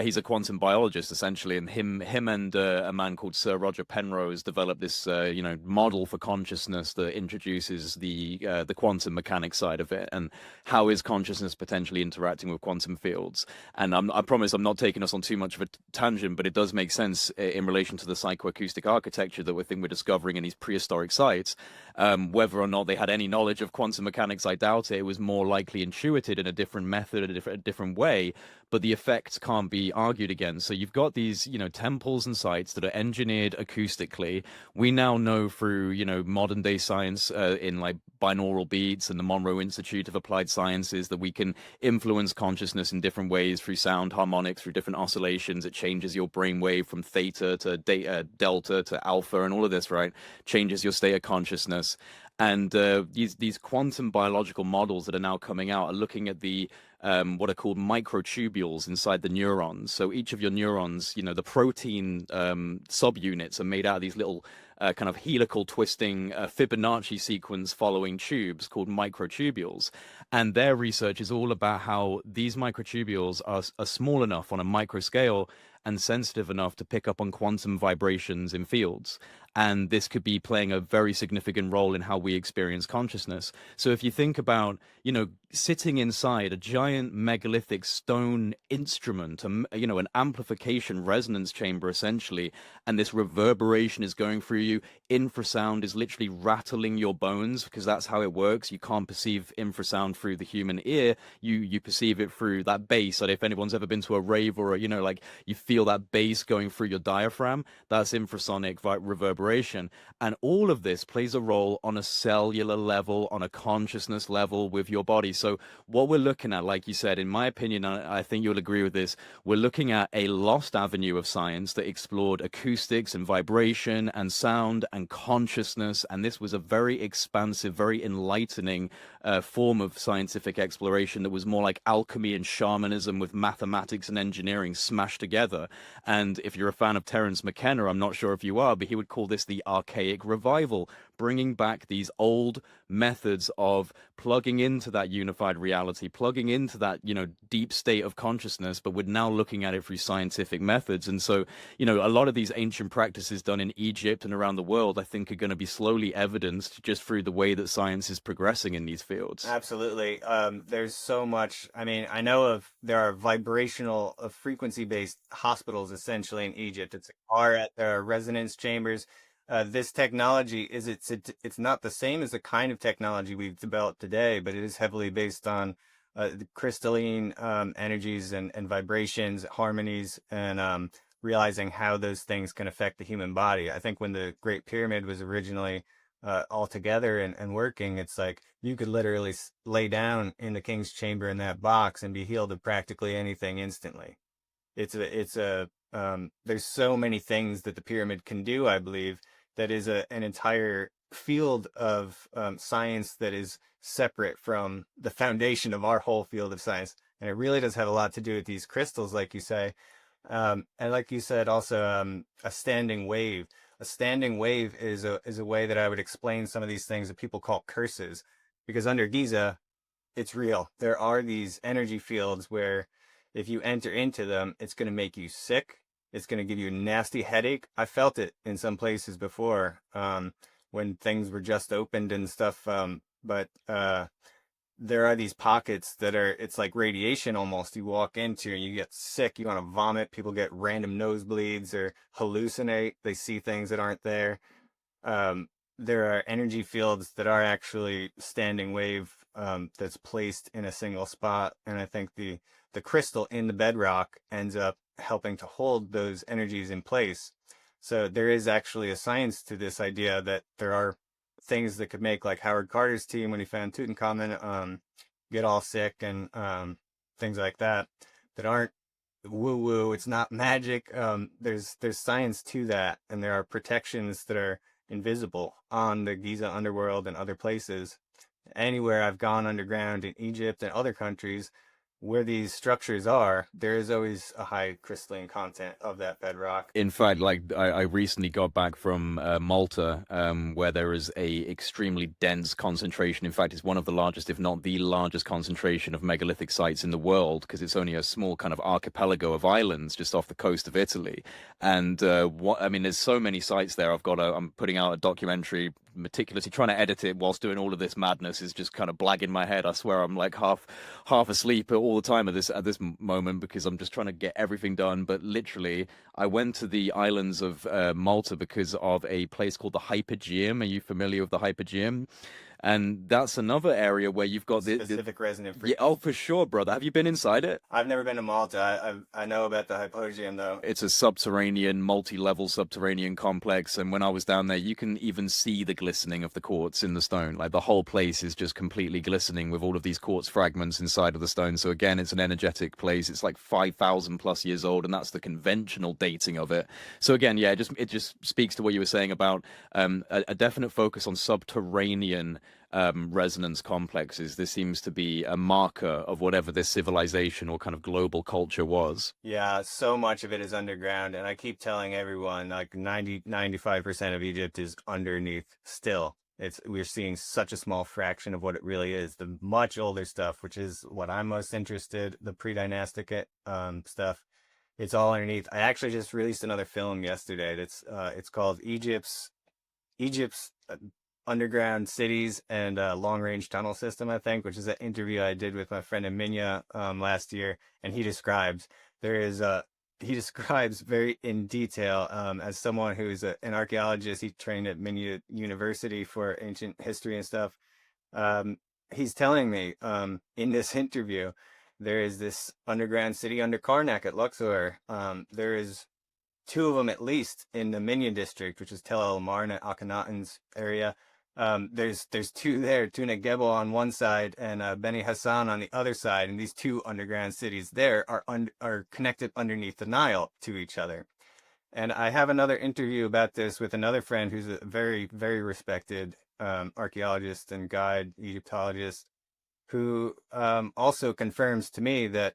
He's a quantum biologist essentially, and him and a man called Sir Roger Penrose developed this model for consciousness that introduces the quantum mechanics side of it, and how is consciousness potentially interacting with quantum fields. And I promise I'm not taking us on too much of a tangent, but it does make sense in relation to the psychoacoustic architecture that we're discovering in these prehistoric sites. Whether or not they had any knowledge of quantum mechanics, I doubt it. It was more likely intuited in a different method, a different way, but the effects can't be argued against. So you've got these, temples and sites that are engineered acoustically. We now know through, modern day science in like binaural beats and the Monroe Institute of Applied Sciences that we can influence consciousness in different ways through sound harmonics, through different oscillations. It changes your brain wave from theta to delta to alpha and all of this, right? Changes your state of consciousness. And these quantum biological models that are now coming out are looking at the what are called microtubules inside the neurons. So each of your neurons, the protein subunits are made out of these little kind of helical twisting Fibonacci sequence following tubes called microtubules. And their research is all about how these microtubules are small enough on a micro scale and sensitive enough to pick up on quantum vibrations in fields. And this could be playing a very significant role in how we experience consciousness. So if you think about, sitting inside a giant megalithic stone instrument, an amplification resonance chamber essentially, and this reverberation is going through you, infrasound is literally rattling your bones because that's how it works. You can't perceive infrasound through the human ear. You perceive it through that bass. And if anyone's ever been to a rave or you feel that bass going through your diaphragm, that's infrasonic reverberation. And all of this plays a role on a cellular level, on a consciousness level with your body. So what we're looking at, like you said, in my opinion, I think you'll agree with this, we're looking at a lost avenue of science that explored acoustics and vibration and sound and consciousness. And this was a very expansive, very enlightening form of scientific exploration that was more like alchemy and shamanism with mathematics and engineering smashed together. And if you're a fan of Terence McKenna, I'm not sure if you are, but he would call this the archaic revival, bringing back these old methods of plugging into that unified reality, plugging into that, deep state of consciousness, but we're now looking at it through scientific methods. And so, a lot of these ancient practices done in Egypt and around the world, I think are going to be slowly evidenced just through the way that science is progressing in these fields. Absolutely. There's so much. I mean, I know there are vibrational, frequency-based hospitals essentially in Egypt. There are resonance chambers. This technology it's not the same as the kind of technology we've developed today, but it is heavily based on the crystalline energies and vibrations, harmonies, and realizing how those things can affect the human body. I think when the Great Pyramid was originally all together and working, it's like you could literally lay down in the king's chamber in that box and be healed of practically anything instantly. There's so many things that the pyramid can do, I believe, that is an entire field of science that is separate from the foundation of our whole field of science. And it really does have a lot to do with these crystals, like you say. And like you said, also a standing wave. A standing wave is a way that I would explain some of these things that people call curses. Because under Giza, it's real. There are these energy fields where if you enter into them, it's going to make you sick. It's going to give you a nasty headache. I felt it in some places before when things were just opened and stuff. But there are these pockets it's like radiation almost. You walk into and you get sick. You want to vomit. People get random nosebleeds or hallucinate. They see things that aren't there. There are energy fields that are actually standing wave that's placed in a single spot. And I think the crystal in the bedrock ends up helping to hold those energies in place. So there is actually a science to this idea that there are things that could make, like Howard Carter's team when he found Tutankhamun, get all sick and things like that aren't woo-woo. It's not magic. There's science to that, and there are protections that are invisible on the Giza underworld and other places. Anywhere I've gone underground in Egypt and other countries, where these structures are, there is always a high crystalline content of that bedrock. In fact, like I recently got back from Malta, where there is a extremely dense concentration. In fact, it's one of the largest, if not the largest, concentration of megalithic sites in the world, because it's only a small kind of archipelago of islands just off the coast of Italy. And what I mean, there's so many sites there. I'm putting out a documentary, meticulously trying to edit it whilst doing all of this madness is just kind of blagging my head. I swear I'm like half asleep all the time at this moment because I'm just trying to get everything done. But literally, I went to the islands of Malta because of a place called the Hypogeum. Are you familiar with the Hypogeum? And that's another area where you've got Specific resonant yeah, frequency. oh, for sure, brother. Have you been inside it? I've never been to Malta. I know about the Hypogeum though. It's a subterranean, multi-level subterranean complex, and when I was down there, you can even see the glistening of the quartz in the stone. Like the whole place is just completely glistening with all of these quartz fragments inside of the stone. So again, it's an energetic place. It's like 5,000 plus years old, and that's the conventional dating of it. So again, yeah, it just speaks to what you were saying about a definite focus on subterranean resonance complexes. This seems to be a marker of whatever this civilization or kind of global culture was. Yeah, so much of it is underground, and I keep telling everyone like 95% of Egypt is underneath still. We're seeing such a small fraction of what it really is. The much older stuff, which is what I'm most interested, the pre-dynastic stuff, it's all underneath. I actually just released another film yesterday that's it's called Egypt's underground cities and long range tunnel system, I think, which is an interview I did with my friend Eminya last year, and he describes very in detail, as someone who's an archaeologist. He trained at Minya University for ancient history and stuff. He's telling me in this interview there is this underground city under Karnak at Luxor. There is two of them at least in the Minya district, which is Tel El Amarna, Akhenaten's area. There's two there, Tuna Gebel on one side and Beni Hassan on the other side, and these two underground cities there are connected underneath the Nile to each other. And I have another interview about this with another friend who's a very, very respected archaeologist and guide, Egyptologist, who also confirms to me that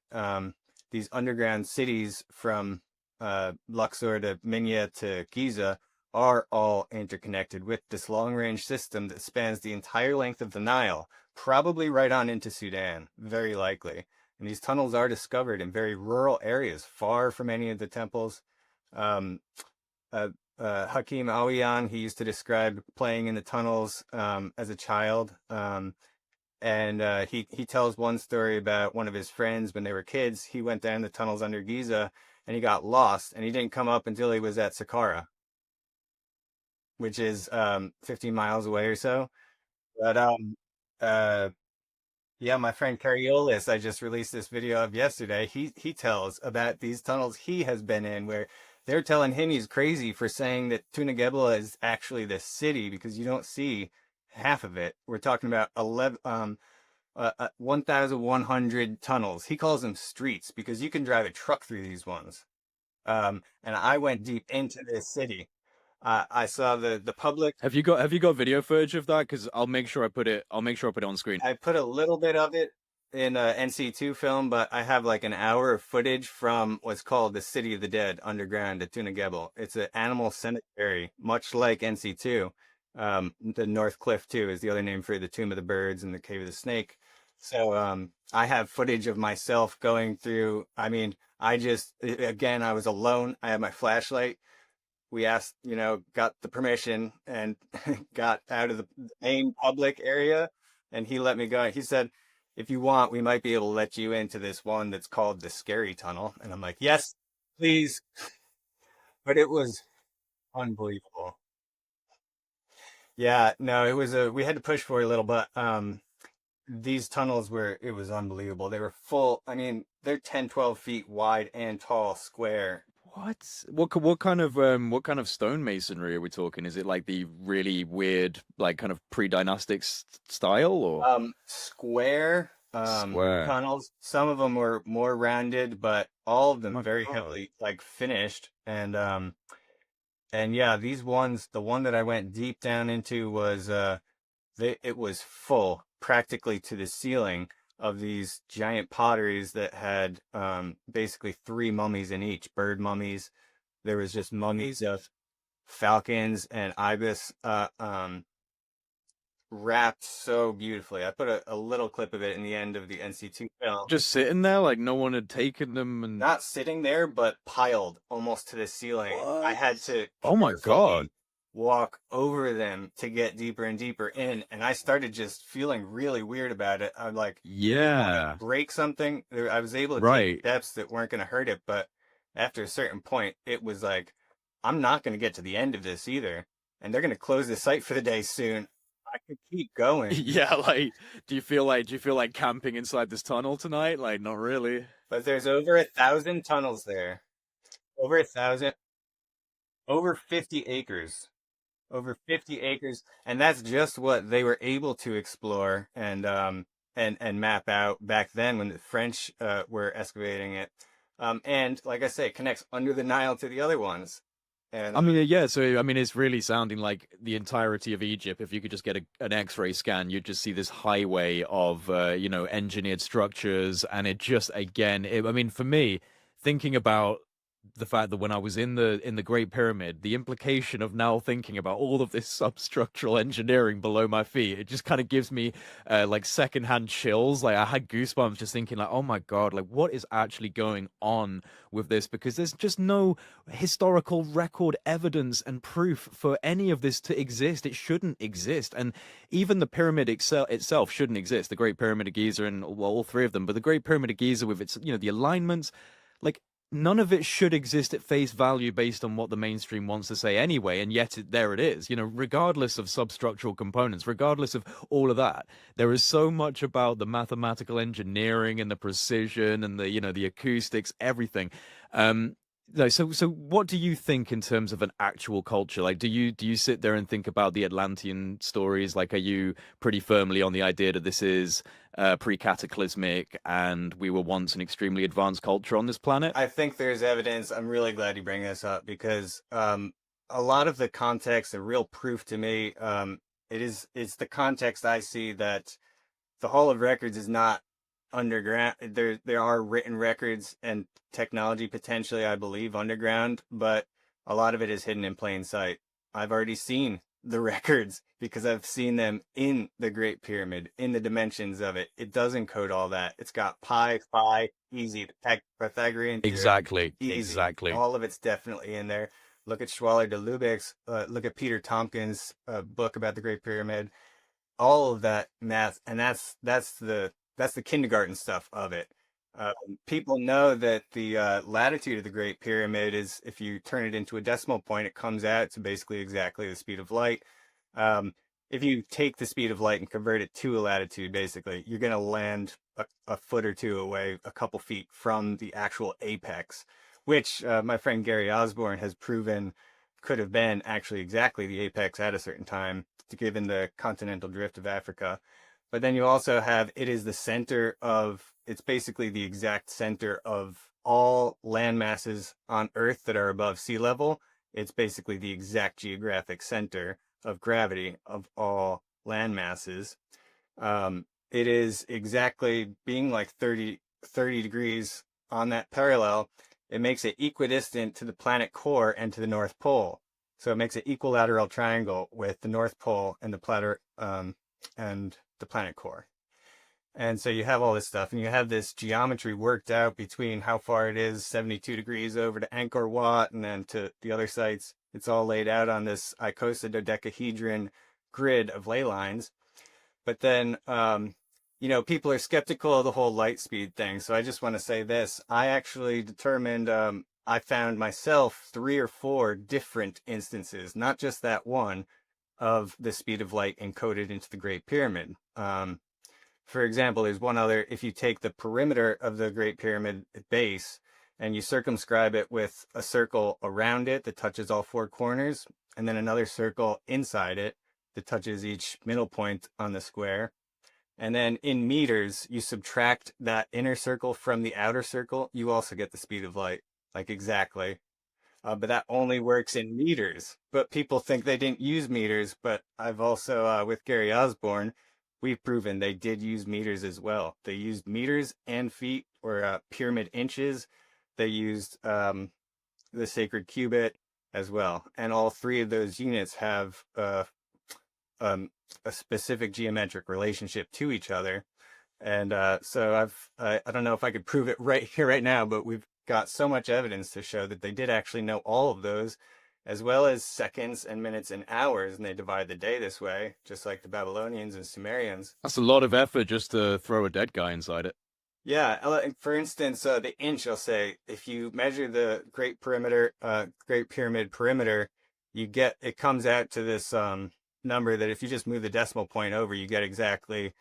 these underground cities from Luxor to Minya to Giza are all interconnected with this long-range system that spans the entire length of the Nile, probably right on into Sudan, very likely. And these tunnels are discovered in very rural areas, far from any of the temples. Hakim Awiyan, he used to describe playing in the tunnels as a child. And he tells one story about one of his friends when they were kids. He went down the tunnels under Giza and he got lost, and he didn't come up until he was at Saqqara, which is 15 miles away or so. But yeah, my friend Cariolis, I just released this video of yesterday. He tells about these tunnels he has been in, where they're telling him he's crazy for saying that Tuna Gebel is actually the city, because you don't see half of it. We're talking about 1,100 tunnels. He calls them streets because you can drive a truck through these ones. And I went deep into this city. I saw the public. Have you got video footage of that? Because I'll make sure I put it. I'll make sure I put it on screen. I put a little bit of it in a NC2 film, but I have like an hour of footage from what's called the City of the Dead underground at Tuna Gebel. It's an animal cemetery, much like NC2. The North Cliff too is the other name for the Tomb of the Birds and the Cave of the Snake. So I have footage of myself going through. I mean, I was alone. I had my flashlight. We asked, got the permission and got out of the main public area, and he let me go. He said, if you want, we might be able to let you into this one that's called the Scary Tunnel. And I'm like, yes, please. But it was unbelievable. Yeah, no, we had to push for it a little, but these tunnels it was unbelievable. They were full. I mean, they're 10, 12 feet wide and tall, square. What kind of stonemasonry are we talking? Is it like the really weird, like kind of pre-dynastic style, or Square square? tunnels. Some of them were more rounded, but all of them very heavily like finished. And yeah, these ones, the one that I went deep down into was it was full practically to the ceiling. of these giant potteries that had basically three mummies in each, bird mummies. There was just mummies of falcons and ibis wrapped so beautifully. I put a little clip of it in the end of the NC2 film. Just sitting there, like no one had taken them and Not sitting there, but piled almost to the ceiling. I had to Oh my God. carefully walk over them to get deeper and deeper in, and I started just feeling really weird about it. I'm like, Yeah. break something. I was able to take Right. steps that weren't going to hurt it, but after a certain point, it was like, I'm not going to get to the end of this either, and they're going to close the site for the day soon. I could keep going, Yeah, like do you feel like camping inside this tunnel tonight? Like not really. but there's over 1,000 tunnels there. Over 1,000, over 50 acres. Over 50 acres, and that's just what they were able to explore and map out back then when the French were excavating it. And like I say, it connects under the Nile to the other ones. And I mean, yeah, so I mean it's really sounding like the entirety of Egypt. If you could just get an X-ray scan, you'd just see this highway of engineered structures, and it just I mean, for me, thinking about the fact that when I was in the Great Pyramid, the implication of now thinking about all of this substructural engineering below my feet, it just kind of gives me like secondhand chills. Like I had goosebumps just thinking like, oh my God, like what is actually going on with this? Because there's just no historical record evidence and proof for any of this to exist. It shouldn't exist. And even the pyramid itself shouldn't exist. The Great Pyramid of Giza and well, all three of them, but the Great Pyramid of Giza with its, the alignments, like none of it should exist at face value based on what the mainstream wants to say anyway, and yet there it is. Regardless of substructural components, regardless of all of that, there is so much about the mathematical engineering and the precision and the acoustics, everything. No, so what do you think in terms of an actual culture? Like, do you sit there and think about the Atlantean stories? Like, are you pretty firmly on the idea that this is pre-cataclysmic and we were once an extremely advanced culture on this planet? I think there's evidence. I'm really glad you bring this up because a lot of the context, the real proof to me, it's the context I see that the Hall of Records is not underground. There are written records and technology potentially, I believe, underground, but a lot of it is hidden in plain sight. I've already seen the records because I've seen them in the Great Pyramid, in the dimensions of it. It does encode all that. It's got pi, phi, easy. Pythagorean theorem, Exactly, easy. exactly. All of it's definitely in there. Look at Schwaller de Lubicz. Look at Peter Tompkins' book about the Great Pyramid. All of that math, and that's the kindergarten stuff of it. People know that the latitude of the Great Pyramid is, if you turn it into a decimal point, it comes out to basically exactly the speed of light. If you take the speed of light and convert it to a latitude, basically, you're going to land a foot or two away, a couple feet from the actual apex, which my friend Gary Osborne has proven could have been actually exactly the apex at a certain time, given the continental drift of Africa. But then you also have, it's basically the exact center of all land masses on Earth that are above sea level. It's basically the exact geographic center of gravity of all land masses. It is exactly being like 30 degrees on that parallel. It makes it equidistant to the planet core and to the North Pole. So it makes an equilateral triangle with the North Pole and the planet core. And so you have all this stuff, and you have this geometry worked out between how far it is, 72 degrees over to Angkor Wat, and then to the other sites. It's all laid out on this icosahedron grid of ley lines. But then, people are skeptical of the whole light speed thing. So I just want to say this. I actually determined, I found myself 3 or 4 different instances, not just that one, of the speed of light encoded into the Great Pyramid. For example, there's one other, if you take the perimeter of the Great Pyramid base and you circumscribe it with a circle around it that touches all 4 corners, and then another circle inside it that touches each middle point on the square, and then in meters, you subtract that inner circle from the outer circle, you also get the speed of light, like exactly. But that only works in meters. But people think they didn't use meters. But I've also, with Gary Osborne, we've proven they did use meters as well. They used meters and feet, or pyramid inches. They used the sacred cubit as well. And all three of those units have a specific geometric relationship to each other. And so I don't know if I could prove it right here, right now, but we've got so much evidence to show that they did actually know all of those, as well as seconds and minutes and hours, and they divide the day this way, just like the Babylonians and Sumerians. That's a lot of effort just to throw a dead guy inside it. Yeah, for instance, the inch, I'll say, if you measure the Great Pyramid perimeter, it comes out to this number that if you just move the decimal point over, you get exactly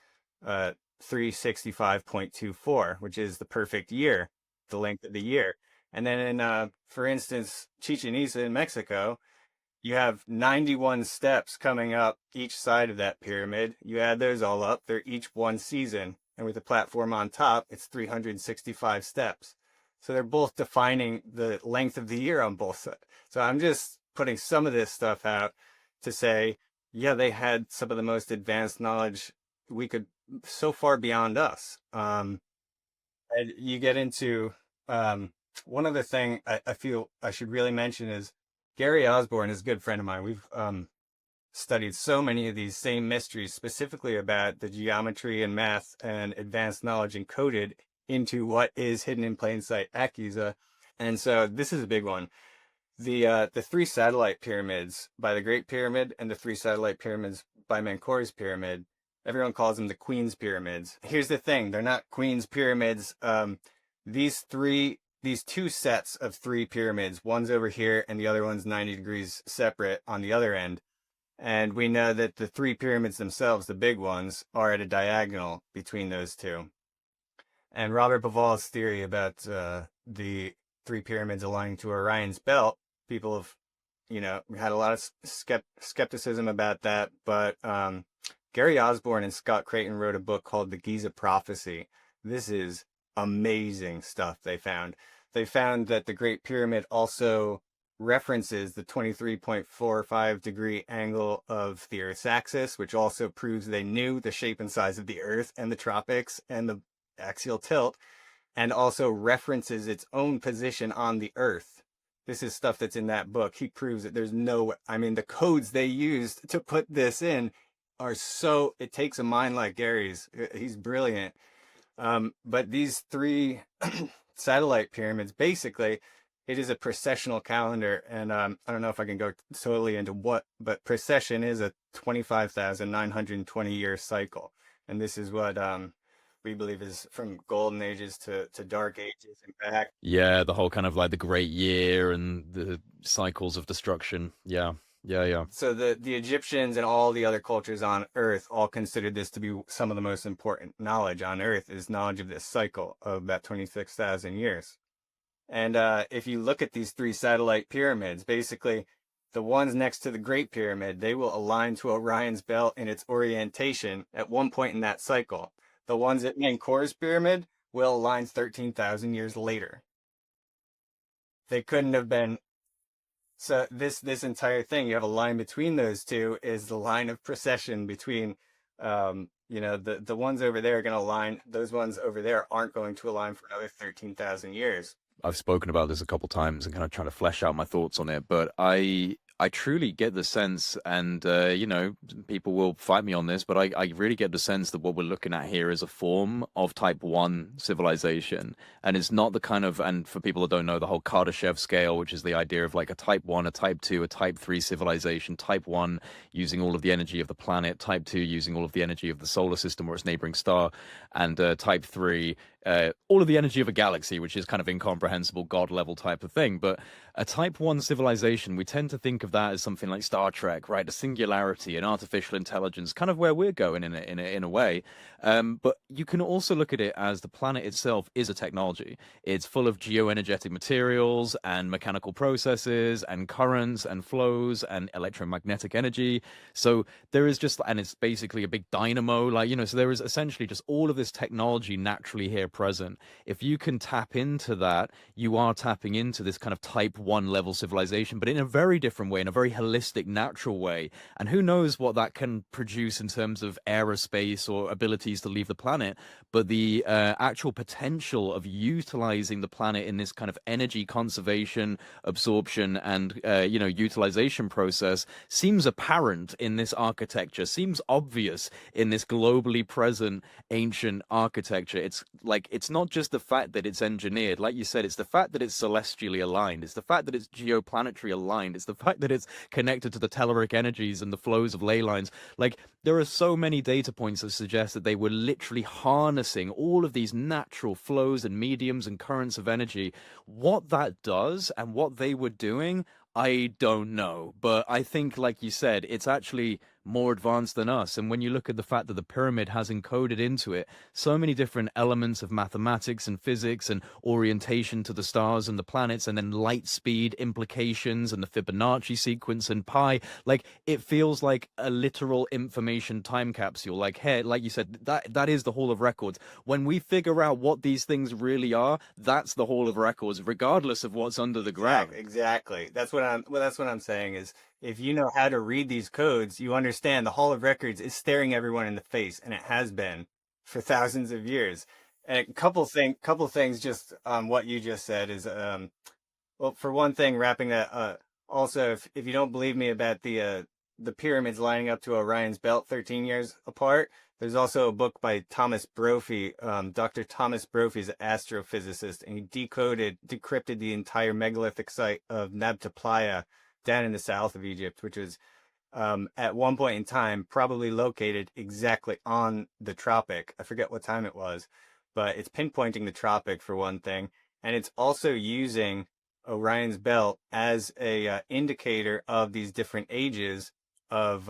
365.24, which is the perfect year, the length of the year. And then in, for instance, Chichen Itza in Mexico, you have 91 steps coming up each side of that pyramid. You add those all up, they're each one season. And with the platform on top, it's 365 steps. So they're both defining the length of the year on both sides. So I'm just putting some of this stuff out to say, yeah, they had some of the most advanced knowledge we could, so far beyond us. And you get into one other thing I feel I should really mention is Gary Osborne is a good friend of mine. We've studied so many of these same mysteries, specifically about the geometry and math and advanced knowledge encoded into what is hidden in plain sight at Giza. And so this is a big one. The three satellite pyramids by the Great Pyramid and the three satellite pyramids by Menkaur's pyramid, everyone calls them the Queen's pyramids. Here's the thing, they're not Queen's pyramids. These two sets of three pyramids, one's over here and the other one's 90 degrees separate on the other end. And we know that the three pyramids themselves, the big ones, are at a diagonal between those two. And Robert Bauval's theory about the three pyramids aligning to Orion's belt, people have, had a lot of skepticism about that. But Gary Osborne and Scott Creighton wrote a book called The Giza Prophecy. This is amazing stuff they found. They found that the Great Pyramid also references the 23.45 degree angle of the Earth's axis, which also proves they knew the shape and size of the Earth and the tropics and the axial tilt, and also references its own position on the Earth. This is stuff that's in that book. He proves that there's the codes they used to put this in are so, it takes a mind like Gary's. He's brilliant. But these three satellite pyramids, basically, it is a processional calendar, and I don't know if I can go totally into but procession is a 25,920 year cycle, and this is what we believe is from golden ages to dark ages and back. Yeah, the whole kind of like the great year and the cycles of destruction. Yeah. So the Egyptians and all the other cultures on Earth all considered this to be some of the most important knowledge on Earth, is knowledge of this cycle of about 26,000 years. And if you look at these three satellite pyramids, basically the ones next to the Great Pyramid, they will align to Orion's belt in its orientation at one point in that cycle. The ones at Menkaur's pyramid will align 13,000 years later. They couldn't have been. So this entire thing, you have a line between those two, is the line of procession between, the ones over there are going to align. Those ones over there aren't going to align for another 13,000 years. I've spoken about this a couple times and kind of trying to flesh out my thoughts on it, but I truly get the sense, and people will fight me on this, but I really get the sense that what we're looking at here is a form of type 1 civilization, and it's not the kind of, and for people that don't know, the whole Kardashev scale, which is the idea of like a type 1, a type 2, a type 3 civilization, type 1 using all of the energy of the planet, type 2 using all of the energy of the solar system or its neighboring star, and type 3 all of the energy of a galaxy, which is kind of incomprehensible god level type of thing. But a type 1 civilization, we tend to think of that as something like Star Trek, right? A singularity, an artificial intelligence, kind of where we're going in a way. But you can also look at it as the planet itself is a technology. It's full of geoenergetic materials and mechanical processes and currents and flows and electromagnetic energy. So there is just, and it's basically a big dynamo, so there is essentially just all of this technology naturally here present. If you can tap into that, you are tapping into this kind of type 1 level civilization, but in a very different way, in a very holistic, natural way. And who knows what that can produce in terms of aerospace or abilities to leave the planet. But the actual potential of utilizing the planet in this kind of energy conservation, absorption, and utilization process seems apparent in this architecture, seems obvious in this globally present ancient architecture. It's like, it's not just the fact that it's engineered, like you said, it's the fact that it's celestially aligned, it's the fact that it's geoplanetary aligned, it's the fact that it's connected to the telluric energies and the flows of ley lines. Like, there are so many data points that suggest that they were literally harnessing all of these natural flows and mediums and currents of energy. What that does and what they were doing, I don't know. But I think, like you said, it's actually more advanced than us. And when you look at the fact that the pyramid has encoded into it so many different elements of mathematics and physics and orientation to the stars and the planets, and then light speed implications and the Fibonacci sequence and pi, like, it feels like a literal information time capsule. Like, hey, like you said, that is the Hall of Records. When we figure out what these things really are, that's the Hall of Records, regardless of what's under the ground. Exactly. That's what I'm saying is, if you know how to read these codes, you understand the Hall of Records is staring everyone in the face, and it has been for thousands of years. And a couple things just on what you just said is, well, for one thing, wrapping that, also, if you don't believe me about the pyramids lining up to Orion's belt 13 years apart, there's also a book by Thomas Brophy. Dr. Thomas Brophy is an astrophysicist, and he decrypted the entire megalithic site of Nabta Playa down in the south of Egypt, which was at one point in time probably located exactly on the tropic. I forget what time it was, but it's pinpointing the tropic for one thing, and it's also using Orion's belt as a indicator of these different ages of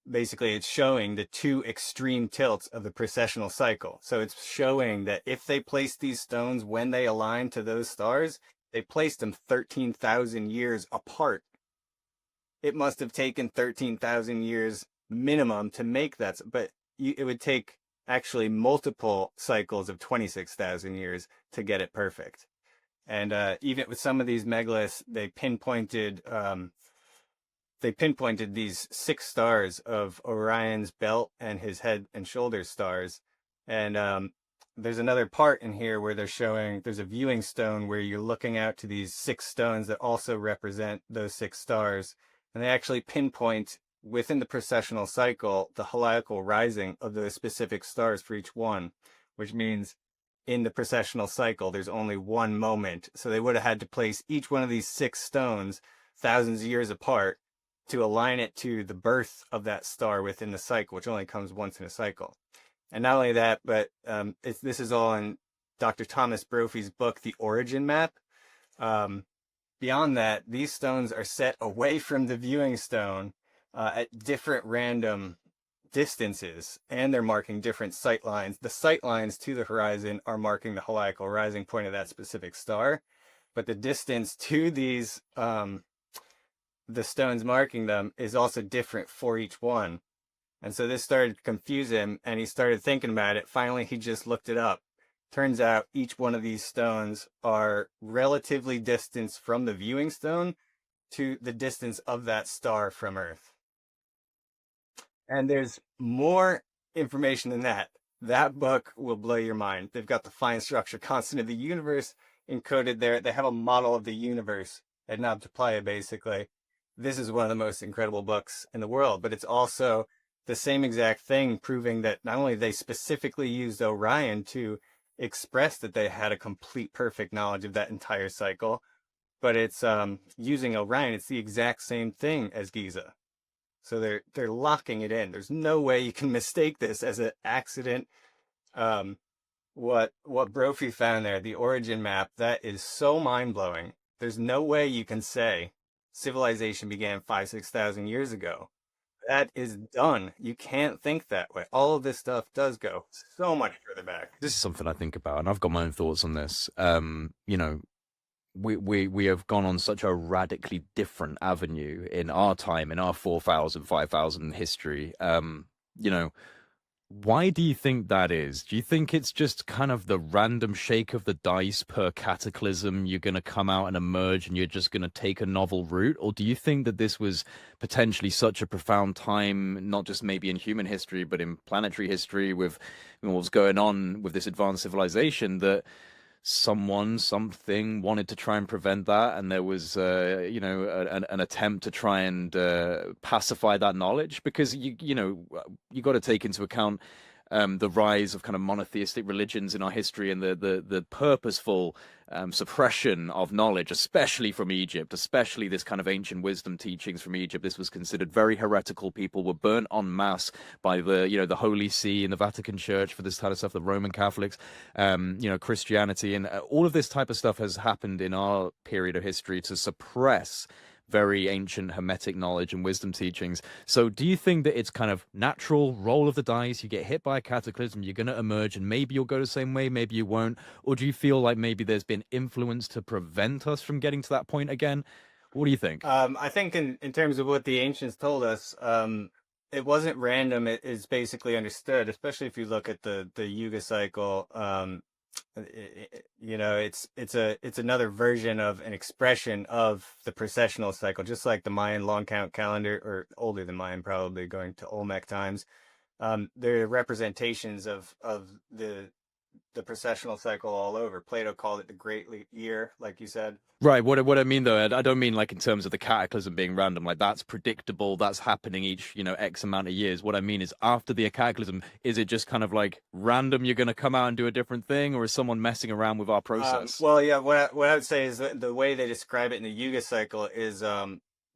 basically, it's showing the two extreme tilts of the processional cycle. So it's showing that if they place these stones when they align to those stars, they placed them 13,000 years apart. It must have taken 13,000 years minimum to make that, but it would take actually multiple cycles of 26,000 years to get it perfect. And even with some of these megaliths, they pinpointed these 6 stars of Orion's belt and his head and shoulders stars. And there's another part in here where they're showing, there's a viewing stone where you're looking out to these 6 stones that also represent those 6 stars. And they actually pinpoint within the processional cycle the heliacal rising of the specific stars for each one, which means in the processional cycle, there's only one moment. So they would have had to place each one of these 6 stones thousands of years apart to align it to the birth of that star within the cycle, which only comes once in a cycle. And not only that, but this is all in Dr. Thomas Brophy's book, The Origin Map. Beyond that, these stones are set away from the viewing stone at different random distances, and they're marking different sight lines. The sight lines to the horizon are marking the heliacal rising point of that specific star, but the distance to these, the stones marking them, is also different for each one. And so this started to confuse him, and he started thinking about it. Finally, he just looked it up. Turns out each one of these stones are relatively distanced from the viewing stone to the distance of that star from Earth. And there's more information than that. That book will blow your mind. They've got the fine structure constant of the universe encoded there. They have a model of the universe at Nabta Playa, basically. This is one of the most incredible books in the world, but it's also the same exact thing, proving that not only they specifically used Orion to express that they had a complete perfect knowledge of that entire cycle, but it's using Orion, it's the exact same thing as Giza. So they're locking it in. There's no way you can mistake this as an accident. What Brophy found there, the origin map, that is so mind-blowing. There's no way you can say civilization began 5,000-6,000 years ago. That is done. You can't think that way. All of this stuff does go so much further back. This is something I think about, and I've got my own thoughts on this. We have gone on such a radically different avenue in our time, in our 4,000, 5,000 history. Why do you think that is? Do you think it's just kind of the random shake of the dice per cataclysm? You're going to come out and emerge and you're just going to take a novel route? Or do you think that this was potentially such a profound time, not just maybe in human history, but in planetary history with what was going on with this advanced civilization, that someone, something wanted to try and prevent that, and there was, an attempt to try and pacify that knowledge? Because you got to take into account the rise of kind of monotheistic religions in our history and the purposeful suppression of knowledge, especially from Egypt, especially this kind of ancient wisdom teachings from Egypt. This was considered very heretical. People were burnt en masse by the Holy See and the Vatican Church for this kind of stuff, the Roman Catholics, Christianity, and all of this type of stuff has happened in our period of history to suppress very ancient hermetic knowledge and wisdom teachings. So do you think that it's kind of natural roll of the dice? You get hit by a cataclysm, you're going to emerge, and maybe you'll go the same way, maybe you won't? Or do you feel like maybe there's been influence to prevent us from getting to that point again? What do you think? I think in terms of what the ancients told us, it wasn't random. It is basically understood, especially if you look at the Yuga cycle. It's another version of an expression of the processional cycle, just like the Mayan long count calendar, or older than Mayan, probably going to Olmec times. There are representations of the processional cycle all over. Plato called it the great year, like you said. Right. What I mean though, Ed, I don't mean like in terms of the cataclysm being random, like that's predictable, that's happening each, X amount of years. What I mean is after the cataclysm, is it just kind of like random, you're going to come out and do a different thing, or is someone messing around with our process? Well, yeah, what I would say is that the way they describe it in the Yuga cycle is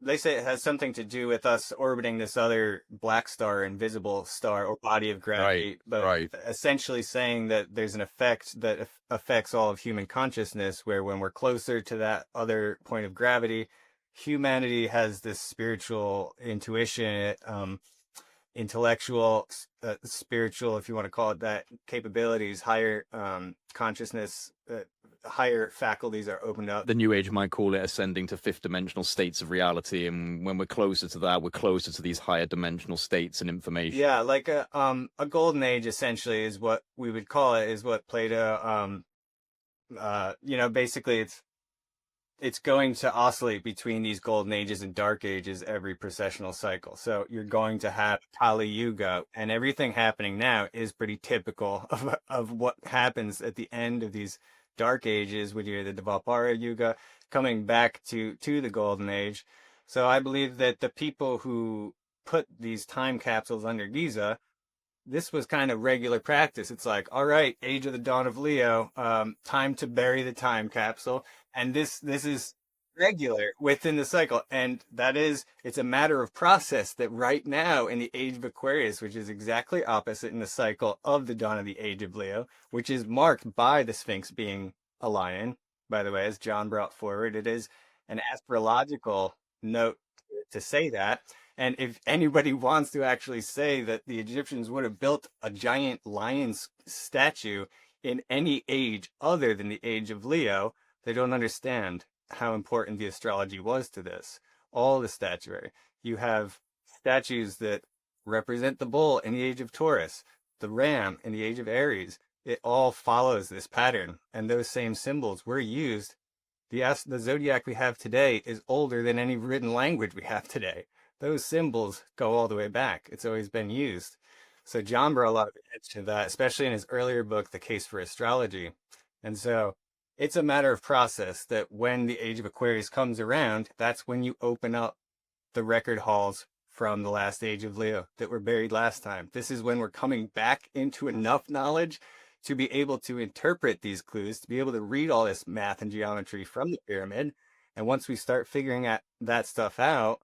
they say it has something to do with us orbiting this other black star, invisible star, or body of gravity, Right, but right. essentially saying that there's an effect that affects all of human consciousness, where when we're closer to that other point of gravity, humanity has this spiritual intuition, intellectual, spiritual, if you want to call it that, capabilities, higher consciousness, higher faculties are opened up. The New Age might call it ascending to fifth dimensional states of reality, and when we're closer to that, we're closer to these higher dimensional states and information. Yeah, like a golden age essentially is what we would call it, is what Plato basically it's going to oscillate between these golden ages and dark ages every processional cycle. So you're going to have Kali Yuga, and everything happening now is pretty typical of what happens at the end of these dark ages, when you're the Dvapara Yuga, coming back to the golden age. So I believe that the people who put these time capsules under Giza, this was kind of regular practice. It's like, all right, age of the dawn of Leo, time to bury the time capsule. And this is regular within the cycle. And it's a matter of process that right now in the age of Aquarius, which is exactly opposite in the cycle of the dawn of the age of Leo, which is marked by the Sphinx being a lion, by the way, as John brought forward, it is an astrological note to say that. And if anybody wants to actually say that the Egyptians would have built a giant lion's statue in any age other than the age of Leo, they don't understand how important the astrology was to this. All the statuary. You have statues that represent the bull in the age of Taurus, the ram in the age of Aries. It all follows this pattern, and those same symbols were used. The zodiac we have today is older than any written language we have today. Those symbols go all the way back. It's always been used. So John brought a lot of attention to that, especially in his earlier book, The Case for Astrology. And so it's a matter of process that when the age of Aquarius comes around, that's when you open up the record halls from the last age of Leo that were buried last time. This is when we're coming back into enough knowledge to be able to interpret these clues, to be able to read all this math and geometry from the pyramid. And once we start figuring that stuff out,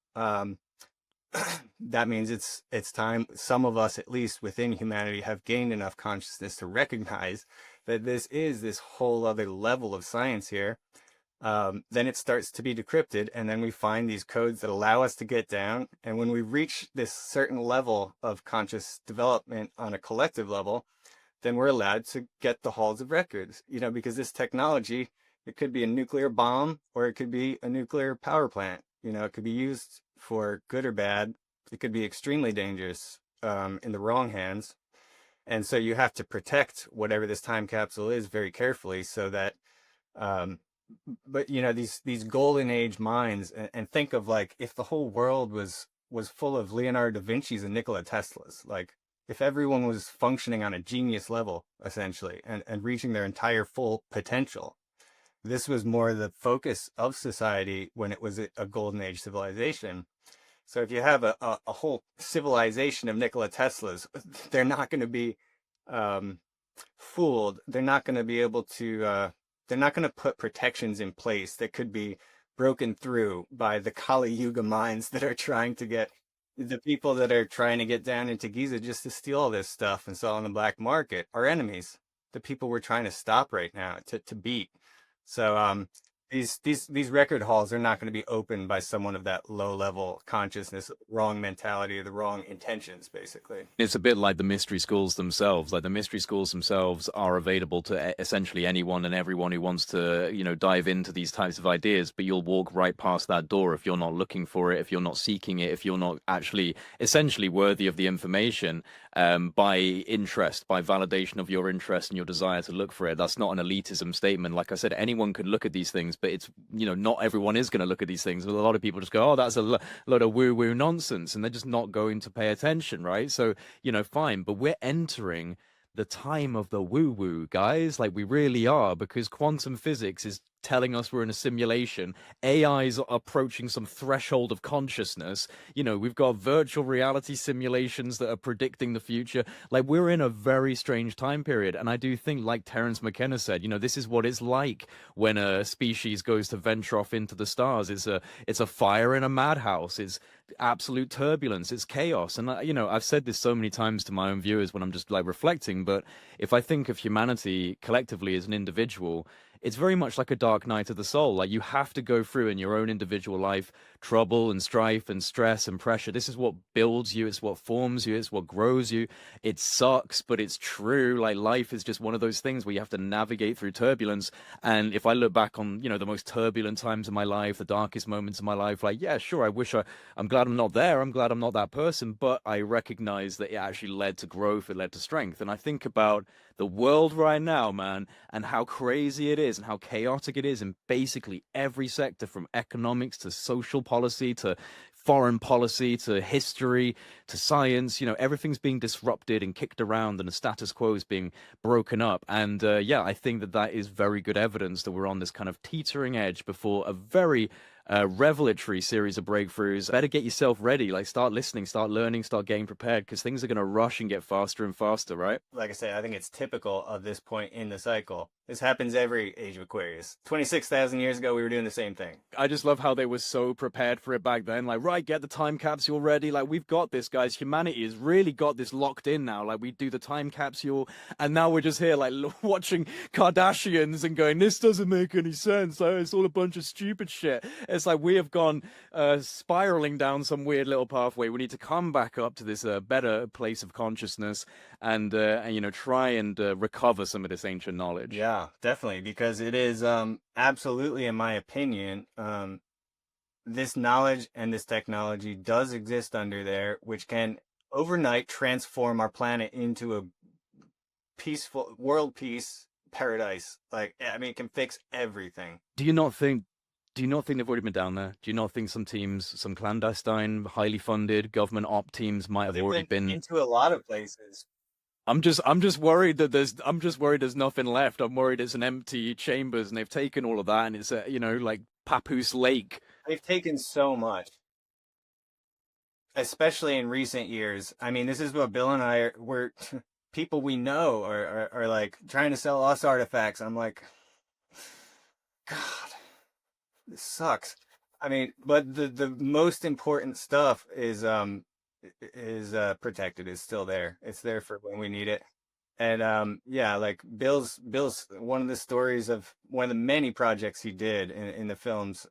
that means it's time. Some of us, at least within humanity, have gained enough consciousness to recognize that this is this whole other level of science here. Then it starts to be decrypted, and then we find these codes that allow us to get down. And when we reach this certain level of conscious development on a collective level, then we're allowed to get the halls of records, because this technology, it could be a nuclear bomb or it could be a nuclear power plant. It could be used for good or bad. It could be extremely dangerous in the wrong hands. And so you have to protect whatever this time capsule is very carefully so that, um, but you know, these golden age minds, and think of like if the whole world was full of Leonardo da Vinci's and Nikola Tesla's, like if everyone was functioning on a genius level essentially and reaching their entire full potential. This was more the focus of society when it was a golden age civilization. So if you have a whole civilization of Nikola Teslas, they're not going to be um, fooled. They're not going to be able to. They're not going to put protections in place that could be broken through by the Kali Yuga minds that are trying to get the people that are trying to get down into Giza just to steal all this stuff and sell on the black market. Our enemies, the people we're trying to stop right now, to beat. So these record halls are not going to be opened by someone of that low level consciousness, wrong mentality, the wrong intentions, basically. It's a bit like the mystery schools themselves. Like the mystery schools themselves are available to essentially anyone and everyone who wants to, dive into these types of ideas. But you'll walk right past that door if you're not looking for it, if you're not seeking it, if you're not actually essentially worthy of the information, by interest, by validation of your interest and your desire to look for it. That's not an elitism statement. Like I said, anyone could look at these things, but it's, not everyone is going to look at these things. A lot of people just go, oh, that's a lot of woo-woo nonsense, and they're just not going to pay attention, right? So, fine, but we're entering the time of the woo-woo, guys. Like we really are, because quantum physics is telling us we're in a simulation. AI's approaching some threshold of consciousness. We've got virtual reality simulations that are predicting the future. Like we're in a very strange time period. And I do think, like Terence McKenna said, this is what it's like when a species goes to venture off into the stars. It's a fire in a madhouse. It's absolute turbulence. It's chaos. And I've said this so many times to my own viewers when I'm just like reflecting, but if I think of humanity collectively as an individual, it's very much like a dark night of the soul. Like you have to go through in your own individual life trouble and strife and stress and pressure. This is what builds you. It's what forms you. It's what grows you. It sucks, but it's true. Like life is just one of those things where you have to navigate through turbulence. And if I look back on, the most turbulent times of my life, the darkest moments of my life, like, yeah, sure, I'm glad I'm not there. I'm glad I'm not that person. But I recognize that it actually led to growth. It led to strength. And I think about the world right now, man, and how crazy it is and how chaotic it is in basically every sector, from economics to social policy to foreign policy to history to science. Everything's being disrupted and kicked around, and the status quo is being broken up. And yeah, I think that is very good evidence that we're on this kind of teetering edge before a very revelatory series of breakthroughs. Better get yourself ready. Like start listening, start learning, start getting prepared, because things are going to rush and get faster and faster, right? Like I say, I think it's typical of this point in the cycle. This happens every age of Aquarius. 26,000 years ago, we were doing the same thing. I just love how they were so prepared for it back then. Like, right, get the time capsule ready. Like, we've got this, guys. Humanity has really got this locked in now. Like, we do the time capsule, and now we're just here, like, watching Kardashians and going, this doesn't make any sense. Like, it's all a bunch of stupid shit. It's like we have gone spiraling down some weird little pathway. We need to come back up to this better place of consciousness and try and recover some of this ancient knowledge. Yeah, definitely, because it is absolutely, in my opinion, this knowledge and this technology does exist under there, which can overnight transform our planet into a peaceful world peace paradise. Like, I mean, it can fix everything. Do you not think they've already been down there? Do you not think some teams, some clandestine, highly funded government op teams might have already been into a lot of places? I'm just worried that there's nothing left. I'm worried it's an empty chambers and they've taken all of that, and it's like Papoose Lake. They've taken so much, especially in recent years. I mean, this is what Bill and I were people we know are like trying to sell us artifacts. I'm like, God, this sucks. I mean, but the most important stuff is protected, is still there. It's there for when we need it. And yeah, like Bill's one of the stories of one of the many projects he did in the films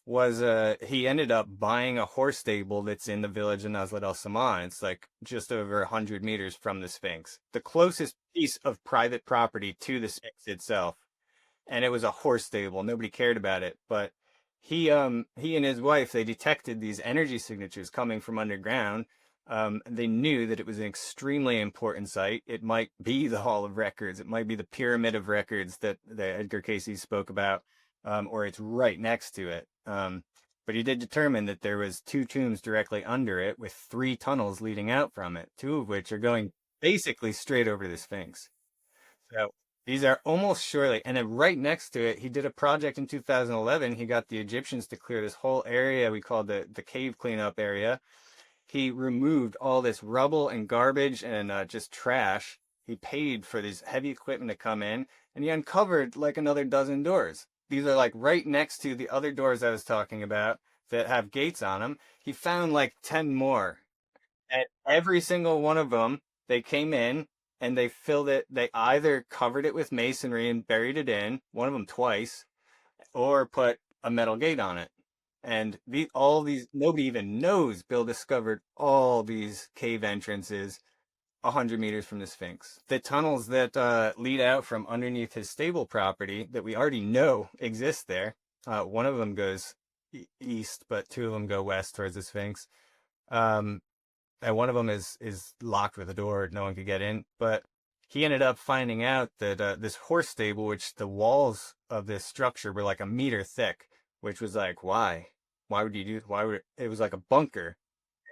was he ended up buying a horse stable that's in the village of Nazlet El Sama. It's like just over 100 meters from the Sphinx, the closest piece of private property to the Sphinx itself. And it was a horse stable. Nobody cared about it, but he and his wife, they detected these energy signatures coming from underground. They knew that it was an extremely important site. It might be the Hall of Records. It might be the Pyramid of Records that Edgar Cayce spoke about, or it's right next to it. But he did determine that there was two tombs directly under it with three tunnels leading out from it, two of which are going basically straight over the Sphinx. So these are almost surely, and then right next to it, he did a project in 2011. He got the Egyptians to clear this whole area we call the cave cleanup area. He removed all this rubble and garbage and just trash. He paid for this heavy equipment to come in, and he uncovered like another dozen doors. These are like right next to the other doors I was talking about that have gates on them. He found like 10 more. And every single one of them, they came in and they filled it. They either covered it with masonry and buried it in, one of them twice, or put a metal gate on it. And all these, nobody even knows Bill discovered all these cave entrances 100 meters from the Sphinx. The tunnels that lead out from underneath his stable property that we already know exist there. One of them goes east, but two of them go west towards the Sphinx. Um, and one of them is locked with a door; no one could get in. But he ended up finding out that this horse stable, which the walls of this structure were like a meter thick, which was like, why? Why would you do? Why would it was like a bunker?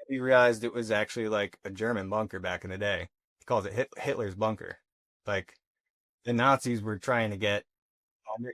He realized it was actually like a German bunker back in the day. He calls it Hitler's bunker. Like the Nazis were trying to get.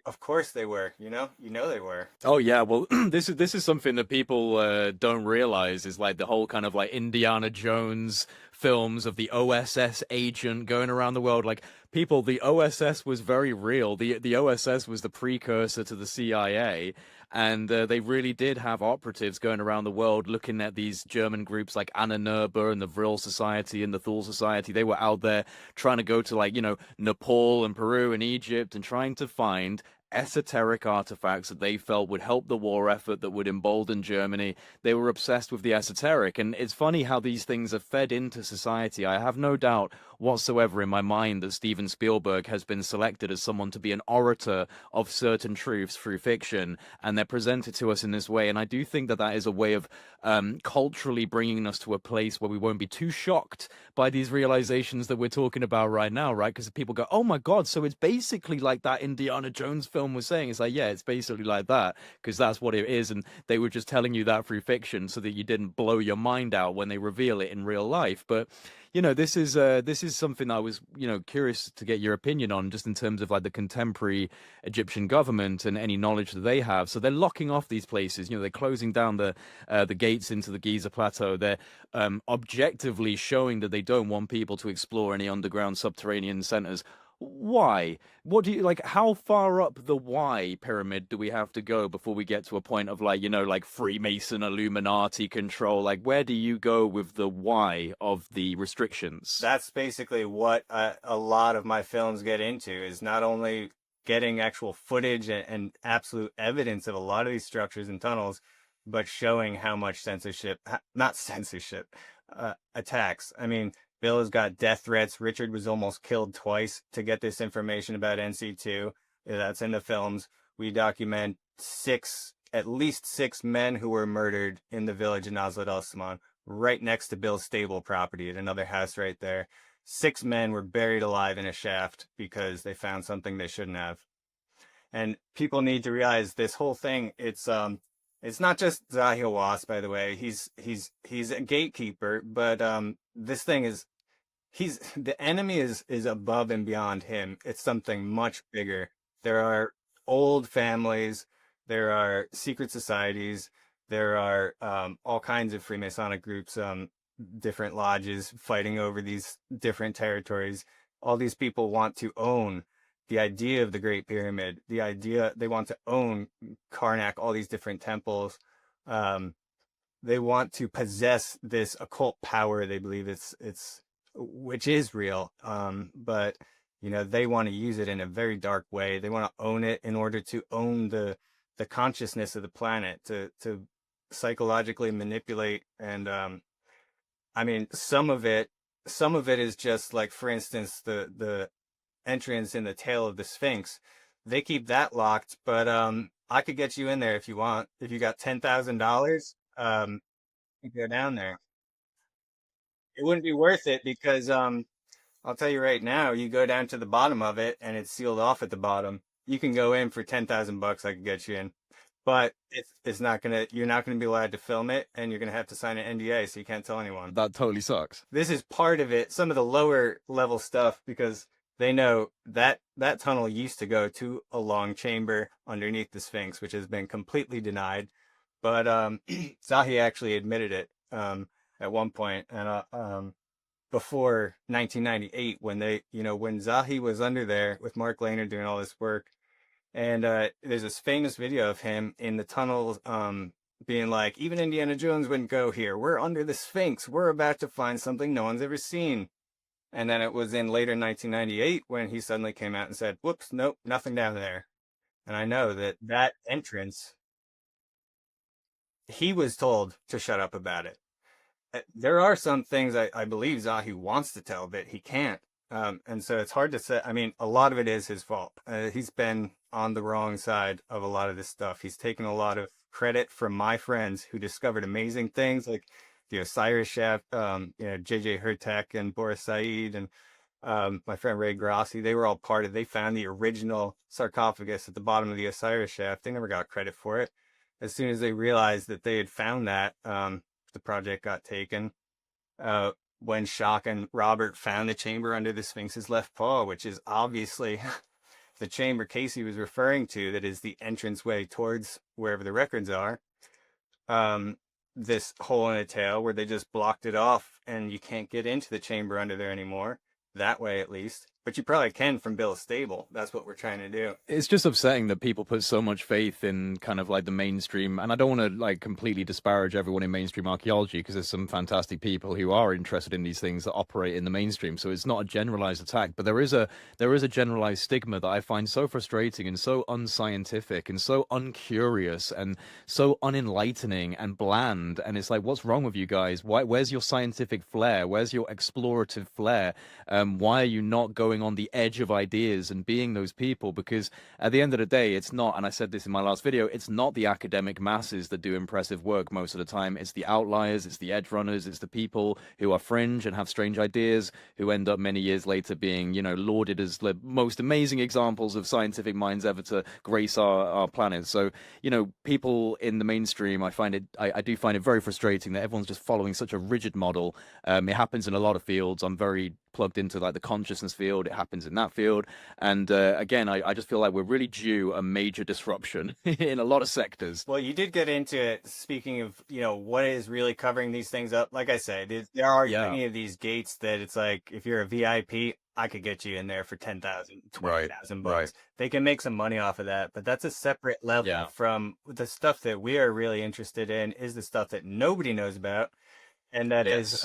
Of course they were. You know they were. Oh yeah, well, this is something that people don't realize is like the whole kind of like Indiana Jones films of the OSS agent going around the world. Like people, the OSS was very real. The OSS was the precursor to the CIA, and they really did have operatives going around the world looking at these German groups like Anna Nerber and the Vril Society and the Thule Society. They were out there trying to go to like Nepal and Peru and Egypt and trying to find esoteric artifacts that they felt would help the war effort, that would embolden Germany. They were obsessed with the esoteric. And it's funny how these things are fed into society. I have no doubt whatsoever in my mind that Steven Spielberg has been selected as someone to be an orator of certain truths through fiction, and they're presented to us in this way. And I do think that that is a way of culturally bringing us to a place where we won't be too shocked by these realizations that we're talking about right now, right? Because people go, oh my God, so it's basically like that Indiana Jones film was saying. It's like, yeah, it's basically like that, because that's what it is. And they were just telling you that through fiction so that you didn't blow your mind out when they reveal it in real life. But this is something I was curious to get your opinion on, just in terms of like the contemporary Egyptian government and any knowledge that they have. So they're locking off these places. They're closing down the gates into the Giza Plateau. They're objectively showing that they don't want people to explore any underground subterranean centers. Why? What do you like? How far up the why pyramid do we have to go before we get to a point of like Freemason, Illuminati control? Like, where do you go with the why of the restrictions? That's basically what a lot of my films get into, is not only getting actual footage and absolute evidence of a lot of these structures and tunnels, but showing how much not censorship, attacks. I mean, Bill has got death threats. Richard was almost killed twice to get this information about NC2. That's in the films. We document at least six men who were murdered in the village of Nazlet Osman, right next to Bill's stable property at another house right there. 6 men were buried alive in a shaft because they found something they shouldn't have. And people need to realize this whole thing, it's not just Zahir Was, by the way. He's a gatekeeper, but this thing is the enemy is above and beyond him. It's something much bigger. There are old families, there are secret societies, there are all kinds of Freemasonic groups, different lodges fighting over these different territories. All these people want to own the idea of the Great Pyramid, they want to own Karnak, all these different temples. They want to possess this occult power. They believe which is real. But they want to use it in a very dark way. They want to own it in order to own the consciousness of the planet, to psychologically manipulate. And I mean, some of it is just like, for instance, the entrance in the tail of the Sphinx. They keep that locked, but I could get you in there if you want. If you got $10,000, you go down there. it wouldn't be worth it because I'll tell you right now, you go down to the bottom of it and it's sealed off at the bottom. You can go in for 10,000 bucks. I could get you in, but it's not gonna. You're not gonna be allowed to film it, and you're gonna have to sign an NDA, so you can't tell anyone. That totally sucks. This is part of it. Some of the lower level stuff because they know that that tunnel used to go to a long chamber underneath the Sphinx, which has been completely denied. But Zahi actually admitted it at one point, and before 1998 when they, when Zahi was under there with Mark Lehner doing all this work. And there's this famous video of him in the tunnels being like, even Indiana Jones wouldn't go here. We're under the Sphinx. We're about to find something no one's ever seen. And then it was in later 1998 when he suddenly came out and said, whoops, nope, nothing down there. And I know that that entrance, he was told to shut up about it. There are some things I believe Zahi wants to tell, but he can't. And so it's hard to say. I mean, a lot of it is his fault. He's been on the wrong side of a lot of this stuff. He's taken a lot of credit from my friends who discovered amazing things like the Osiris shaft, JJ Hurtak and Boris Said and my friend Ray Grassi. They were all they found the original sarcophagus at the bottom of the Osiris shaft. They never got credit for it. As soon as they realized that they had found that, the project got taken. When Schoch and Robert found the chamber under the Sphinx's left paw, which is obviously the chamber Cayce was referring to, that is the entranceway towards wherever the records are. This hole in the tail where they just blocked it off and you can't get into the chamber under there anymore. That way, at least. But you probably can from Bill's stable. That's what we're trying to do. It's just upsetting that people put so much faith in kind of like the mainstream, and I don't want to like completely disparage everyone in mainstream archaeology because there's some fantastic people who are interested in these things that operate in the mainstream. So it's not a generalized attack, but there is a generalized stigma that I find so frustrating and so unscientific and so uncurious and so unenlightening and bland. And it's like, what's wrong with you guys? Where's your scientific flair? Where's your explorative flair? Why are you not going on the edge of ideas and being those people? Because at the end of the day, it's not, and I said this in my last video, it's not the academic masses that do impressive work most of the time. It's the outliers, it's the edge runners, it's the people who are fringe and have strange ideas who end up many years later being, lauded as the most amazing examples of scientific minds ever to grace our planet. So, people in the mainstream, I do find it very frustrating that everyone's just following such a rigid model. It happens in a lot of fields. I'm very plugged into like the consciousness field. It happens in that field. And again, I just feel like we're really due a major disruption in a lot of sectors. Well, you did get into it. Speaking of, what is really covering these things up. Like I say, there are many of these gates that it's like, if you're a VIP, I could get you in there for 10,000, 20,000 bucks. Right. They can make some money off of that, but that's a separate level from the stuff that we are really interested in is the stuff that nobody knows about. And that is,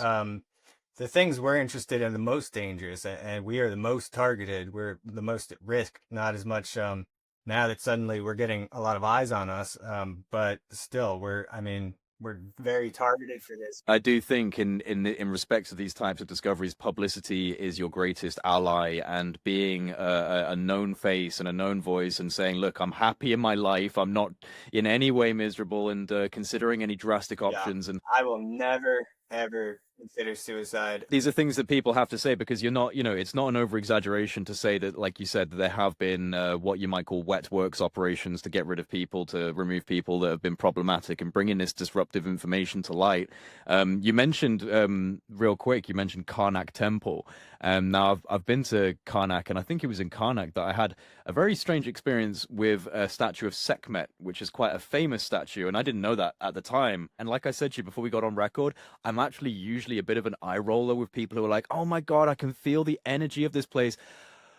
the things we're interested in the most dangerous, and we are the most targeted. We're the most at risk. Not as much now that suddenly we're getting a lot of eyes on us, but still, we're very targeted for this. I do think in respect to these types of discoveries, publicity is your greatest ally, and being a known face and a known voice and saying, look, I'm happy in my life. I'm not in any way miserable, and considering any drastic options. And I will never, ever consider suicide. These are things that people have to say because you're not, it's not an over-exaggeration to say that, like you said, that there have been what you might call wet works operations to get rid of people, to remove people that have been problematic and bringing this disruptive information to light. You mentioned, real quick, you mentioned Karnak Temple. Now, I've been to Karnak, and I think it was in Karnak that I had a very strange experience with a statue of Sekhmet, which is quite a famous statue, and I didn't know that at the time. And like I said to you before we got on record, I'm actually usually a bit of an eye roller with people who are like, oh my God, I can feel the energy of this place.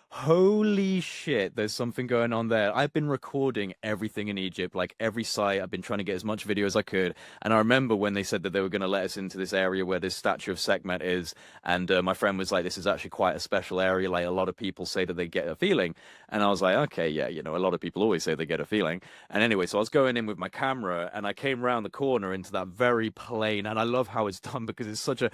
Holy shit, there's something going on there. I've been recording everything in Egypt, like every site. I've been trying to get as much video as I could. And I remember when they said that they were going to let us into this area where this statue of Sekhmet is. And my friend was like, this is actually quite a special area. Like a lot of people say that they get a feeling. And I was like, okay, yeah, a lot of people always say they get a feeling. And anyway, so I was going in with my camera and I came around the corner into that very plain. And I love how it's done because it's such a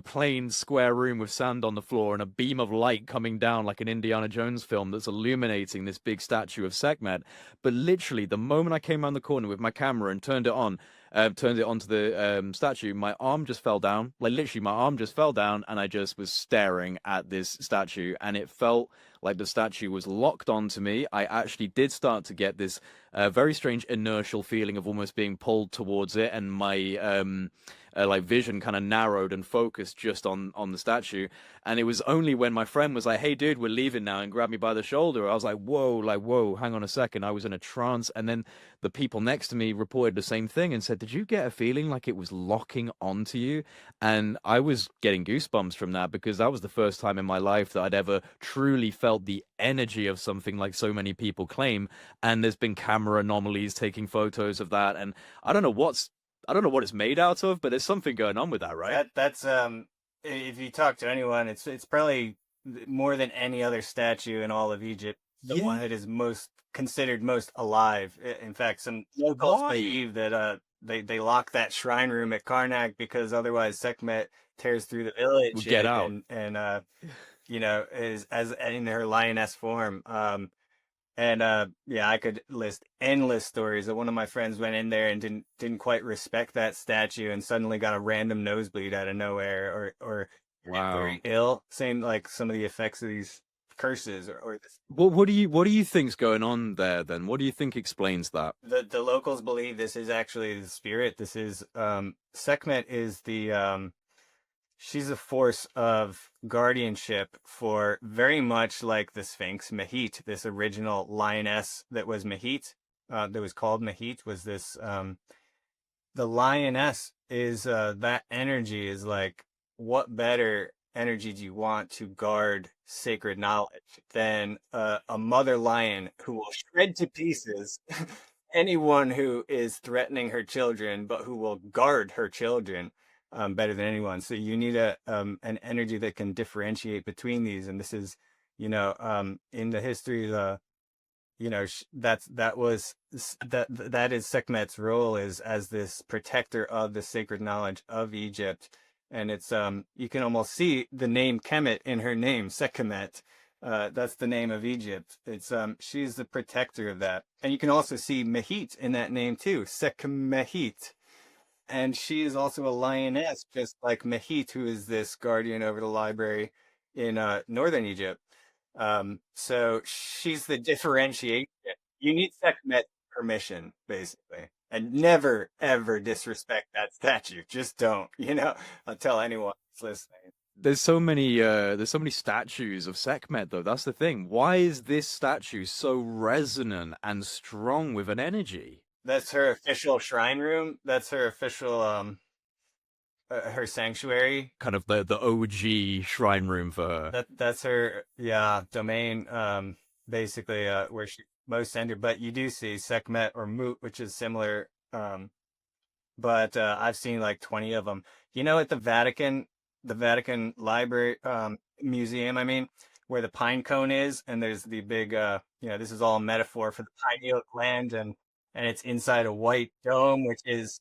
plain square room with sand on the floor and a beam of light coming down like an Indiana Jones film that's illuminating this big statue of Sekhmet. But literally, the moment I came around the corner with my camera and turned it on, turned it onto the statue, my arm just fell down. Like literally, my arm just fell down, and I just was staring at this statue, and it felt like the statue was locked onto me. I actually did start to get this very strange inertial feeling of almost being pulled towards it, and my like vision kind of narrowed and focused just on the statue. And it was only when my friend was like, "Hey, dude, we're leaving now," and grabbed me by the shoulder, I was like, whoa, hang on a second. I was in a trance, and then the people next to me reported the same thing and said, "Did you get a feeling like it was locking onto you?" And I was getting goosebumps from that because that was the first time in my life that I'd ever truly felt the energy of something like so many people claim. And there's been camera anomalies taking photos of that, and I don't know what's I don't know what it's made out of, but there's something going on with that, right? That's if you talk to anyone, it's probably more than any other statue in all of Egypt, the one Yeah. that is most considered most alive. In fact, some locals Why? believe that they lock that shrine room at Karnak because otherwise Sekhmet tears through the We'll village get out. and you know, is as in her lioness form. And yeah, I could list endless stories that one of my friends went in there and didn't quite respect that statue and suddenly got a random nosebleed out of nowhere or Wow. very ill. Same like some of the effects of these curses or this. What do you think's going on there then? What do you think explains that? The locals believe this is actually the spirit. This is Sekhmet is the she's a force of guardianship for very much like the Sphinx. Mahit, this original lioness that was Mahit, that was called Mahit, was this. The lioness is that energy is like, what better energy do you want to guard sacred knowledge than a mother lion who will shred to pieces anyone who is threatening her children, but who will guard her children better than anyone. So you need a an energy that can differentiate between these. And this is, you know, in the history, the you know that is Sekhmet's role is as this protector of the sacred knowledge of Egypt. And it's you can almost see the name Kemet in her name, Sekhmet. That's the name of Egypt. It's she's the protector of that. And you can also see Mahit in that name too, Sekhmehit. And she is also a lioness, just like Mahit, who is this guardian over the library in northern Egypt. So she's the differentiation. You need Sekhmet permission, basically. And never, ever disrespect that statue. Just don't, you know, I'll tell anyone who's listening. There's so many statues of Sekhmet though. That's the thing. Why is this statue so resonant and strong with an energy? That's her official shrine room. That's her official, her sanctuary. Kind of the OG shrine room for her. That's her, yeah, domain, basically, where she most centered. But you do see Sekhmet or Mut, which is similar. But I've seen like 20 of them. You know, at the Vatican Library, Museum, I mean, where the pine cone is, and there's the big, you know, this is all a metaphor for the pineal gland, and it's inside a white dome, which is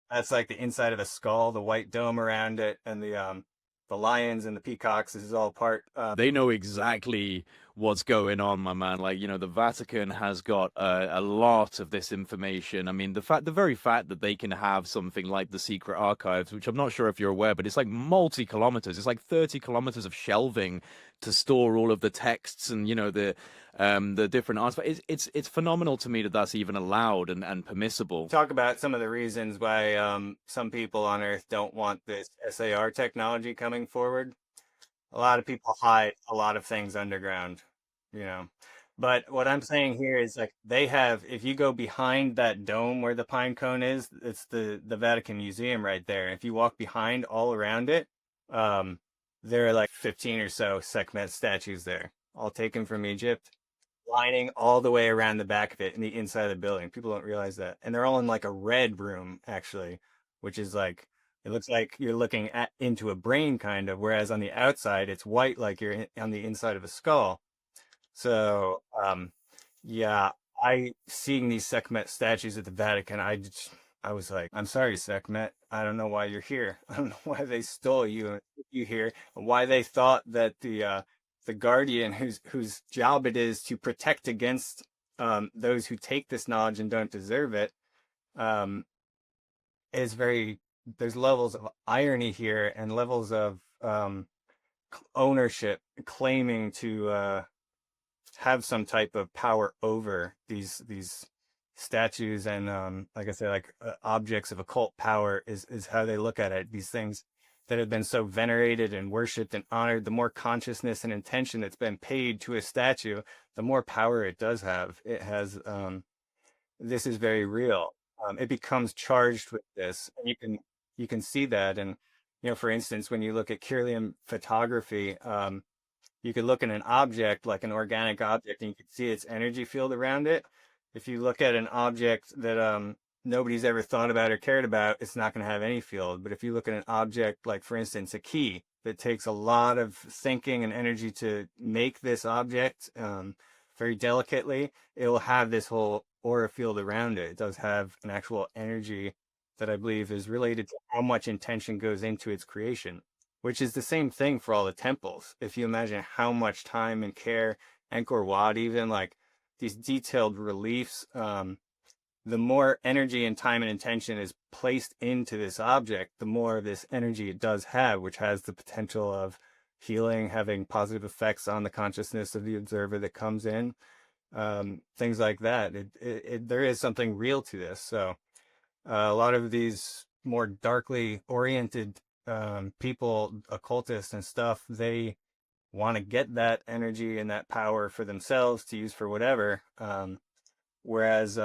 that's like the inside of a skull, the white dome around it, and the lions and the peacocks. This is all part. They know exactly what's going on, my man. Like, the Vatican has got a lot of this information. I mean, the very fact that they can have something like the secret archives, which I'm not sure if you're aware, but it's like multi-kilometers. It's like 30 kilometers of shelving to store all of the texts and the different artifacts. It's phenomenal to me that that's even allowed and permissible. Talk about some of the reasons why some people on Earth don't want this SAR technology coming forward. A lot of people hide a lot of things underground, you know. But what I'm saying here is like they have, if you go behind that dome where the pine cone is, it's the Vatican Museum right there. If you walk behind all around it, um, there are like 15 or so Sekhmet statues there, all taken from Egypt, lining all the way around the back of it in the inside of the building. People don't realize that. And they're all in like a red room, actually, which is like, it looks like you're looking into a brain kind of, whereas on the outside, it's white like you're on the inside of a skull. So, yeah, seeing these Sekhmet statues at the Vatican, I was like, I'm sorry, Sekhmet. I don't know why you're here. I don't know why they stole you and put you here, and why they thought that the guardian whose job it is to protect against those who take this knowledge and don't deserve it, um, is very, there's levels of irony here and levels of ownership, claiming to have some type of power over these statues and like I say, like objects of occult power is how they look at it. These things that have been so venerated and worshipped and honored, the more consciousness and intention that's been paid to a statue, the more power it does have. It has this is very real. It becomes charged with this, and you can see that. And for instance, when you look at Kirlian photography, you could look at an object like an organic object, and you could see its energy field around it. If you look at an object that nobody's ever thought about or cared about, it's not going to have any field. But if you look at an object like, for instance, a key that takes a lot of thinking and energy to make this object very delicately, it will have this whole aura field around it. It does have an actual energy that I believe is related to how much intention goes into its creation, which is the same thing for all the temples. If you imagine how much time and care, Angkor Wat, even like these detailed reliefs, the more energy and time and intention is placed into this object, the more of this energy it does have, which has the potential of healing, having positive effects on the consciousness of the observer that comes in, things like that. There is something real to this. So a lot of these more darkly oriented people, occultists and stuff, they want to get that energy and that power for themselves to use for whatever. Whereas,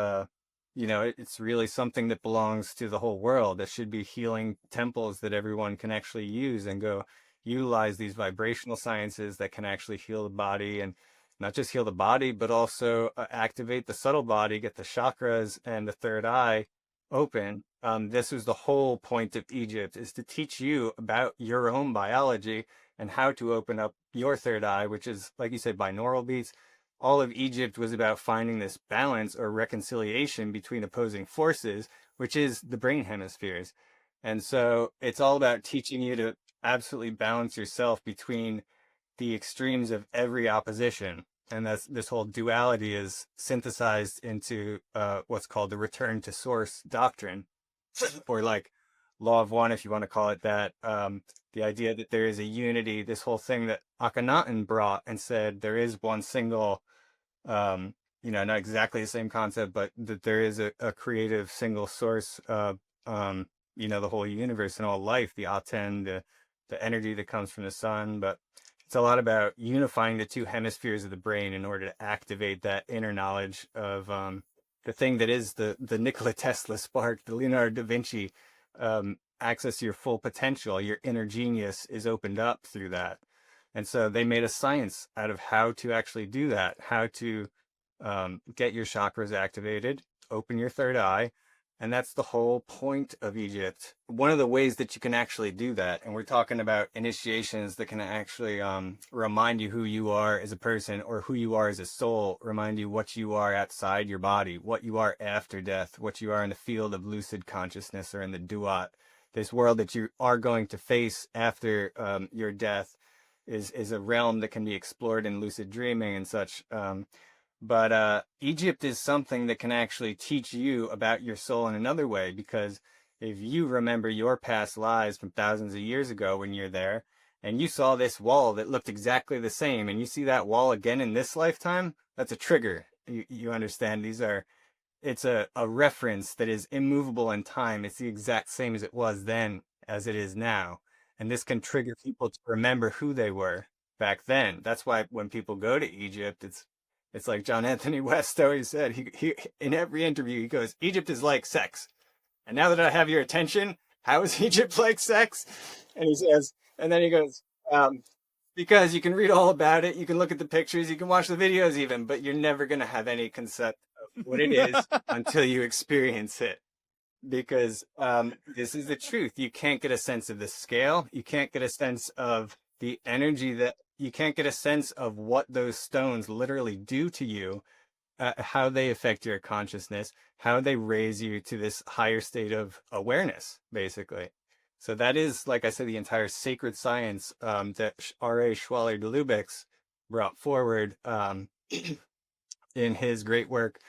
it's really something that belongs to the whole world. That should be healing temples that everyone can actually use and go utilize these vibrational sciences that can actually heal the body, and not just heal the body, but also activate the subtle body, get the chakras and the third eye open. This was the whole point of Egypt, is to teach you about your own biology and how to open up your third eye, which is, like you said, binaural beats. All of Egypt was about finding this balance or reconciliation between opposing forces, which is the brain hemispheres. And so it's all about teaching you to absolutely balance yourself between the extremes of every opposition. And that's, this whole duality is synthesized into what's called the return to source doctrine, or like law of one, if you want to call it that. The idea that there is a unity, this whole thing that Akhenaten brought and said there is one single, not exactly the same concept, but that there is a creative single source of, the whole universe and all life, the Aten, the energy that comes from the sun. But it's a lot about unifying the two hemispheres of the brain in order to activate that inner knowledge of the thing that is the Nikola Tesla spark, the Leonardo da Vinci, access your full potential. Your inner genius is opened up through that. And so they made a science out of how to actually do that, how to get your chakras activated, open your third eye. And that's the whole point of Egypt. One of the ways that you can actually do that, and we're talking about initiations that can actually remind you who you are as a person, or who you are as a soul, remind you what you are outside your body, what you are after death, what you are in the field of lucid consciousness, or in the duat, this world that you are going to face after your death is a realm that can be explored in lucid dreaming and such. But Egypt is something that can actually teach you about your soul in another way, because if you remember your past lives from thousands of years ago when you're there, and you saw this wall that looked exactly the same, and you see that wall again in this lifetime, that's a trigger. You understand? It's a reference that is immovable in time. It's the exact same as it was then as it is now. And this can trigger people to remember who they were back then. That's why when people go to Egypt, it's like John Anthony West always said, he in every interview, he goes, Egypt is like sex. And now that I have your attention, how is Egypt like sex? And he says, and then he goes, because you can read all about it, you can look at the pictures, you can watch the videos even, but you're never going to have any concept of what it is until you experience it. Because this is the truth. You can't get a sense of the scale. You can't get a sense of the energy, that you can't get a sense of what those stones literally do to you, how they affect your consciousness, how they raise you to this higher state of awareness, basically. So that is, like I said, the entire sacred science that R.A. Schwaller de Lubicz brought forward in his great work.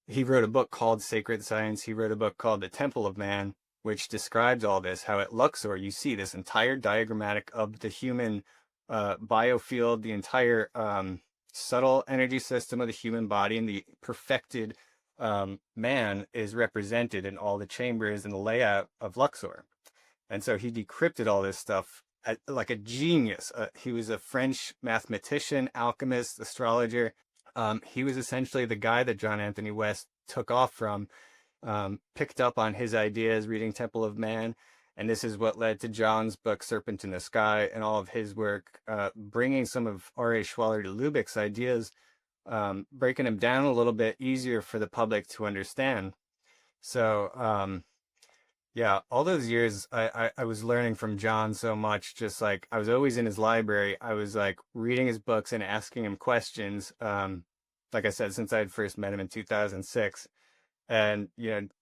He wrote a book called Sacred Science. He wrote a book called The Temple of Man. which describes all this, how at Luxor you see this entire diagrammatic of the human biofield, the entire subtle energy system of the human body, and the perfected man is represented in all the chambers and the layout of Luxor. And so he decrypted all this stuff like a genius. He was a French mathematician, alchemist, astrologer. He was essentially the guy that John Anthony West took off from, picked up on his ideas reading Temple of Man. And this is what led to John's book, Serpent in the Sky, and all of his work, bringing some of R.A. Schwaller de Lubicz's ideas, breaking them down a little bit easier for the public to understand. So, yeah, all those years I was learning from John so much, just like I was always in his library. I was like reading his books and asking him questions. Like I said, since I had first met him in 2006. And,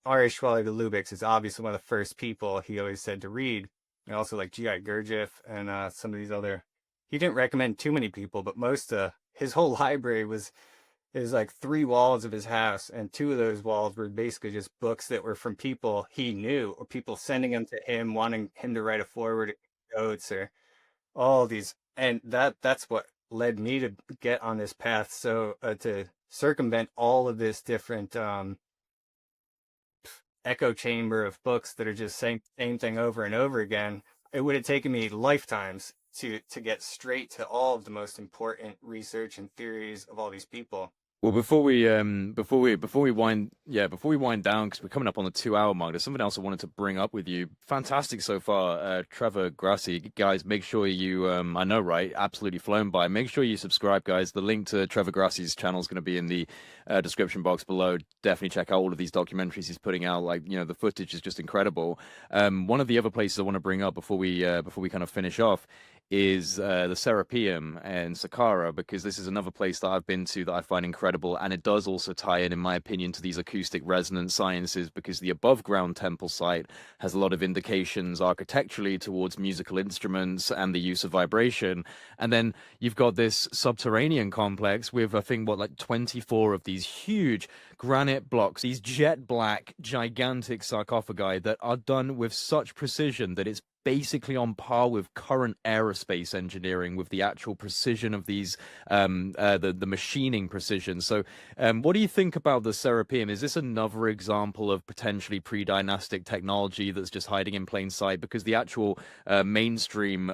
R.A. Schwaller de Lubicz is obviously one of the first people he always said to read. And also like G.I. Gurdjieff and some of these other, he didn't recommend too many people, but most, his whole library is like 3 walls of his house, and 2 of those walls were basically just books that were from people he knew, or people sending them to him, wanting him to write a foreword, notes, or all these. And that's what led me to get on this path. So to circumvent all of this different echo chamber of books that are just same thing over and over again, it would have taken me lifetimes to get straight to all of the most important research and theories of all these people. Well, before we wind down, because we're coming up on the 2 hour mark, there's something else I wanted to bring up with you. Fantastic so far, Trevor Grassi. Guys, make sure you I know, right? Absolutely flown by. Make sure you subscribe, guys. The link to Trevor Grassi's channel is going to be in the description box below. Definitely check out all of these documentaries he's putting out. Like, the footage is just incredible. One of the other places I want to bring up before we kind of finish off is the Serapeum and Saqqara, because this is another place that I've been to that I find incredible, and it does also tie in my opinion, to these acoustic resonance sciences, because the above ground temple site has a lot of indications architecturally towards musical instruments and the use of vibration. And then you've got this subterranean complex with, I think, like 24 of these huge granite blocks, these jet black, gigantic sarcophagi that are done with such precision that it's basically on par with current aerospace engineering, with the actual precision of these, the machining precision. So what do you think about the Serapeum? Is this another example of potentially pre-dynastic technology that's just hiding in plain sight? Because the actual mainstream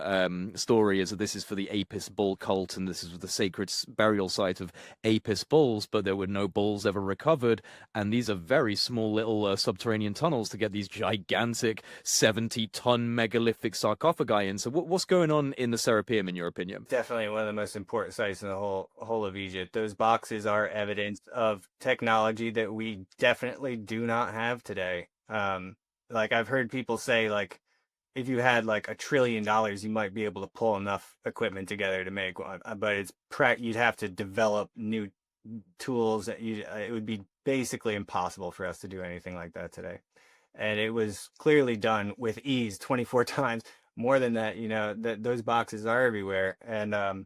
story is that this is for the Apis bull cult, and this is the sacred burial site of Apis bulls, but there were no bulls ever recovered, and these are very small little subterranean tunnels to get these gigantic 70-ton megalithic sarcophagi in. So what's going on in the Serapeum, in your opinion? Definitely one of the most important sites in the whole of Egypt. Those boxes are evidence of technology that we definitely do not have today. Like I've heard people say, like, if you had like $1 trillion, you might be able to pull enough equipment together to make one, but you'd have to develop new tools. It would be basically impossible for us to do anything like that today. And it was clearly done with ease, 24 times more than that. Those boxes are everywhere. And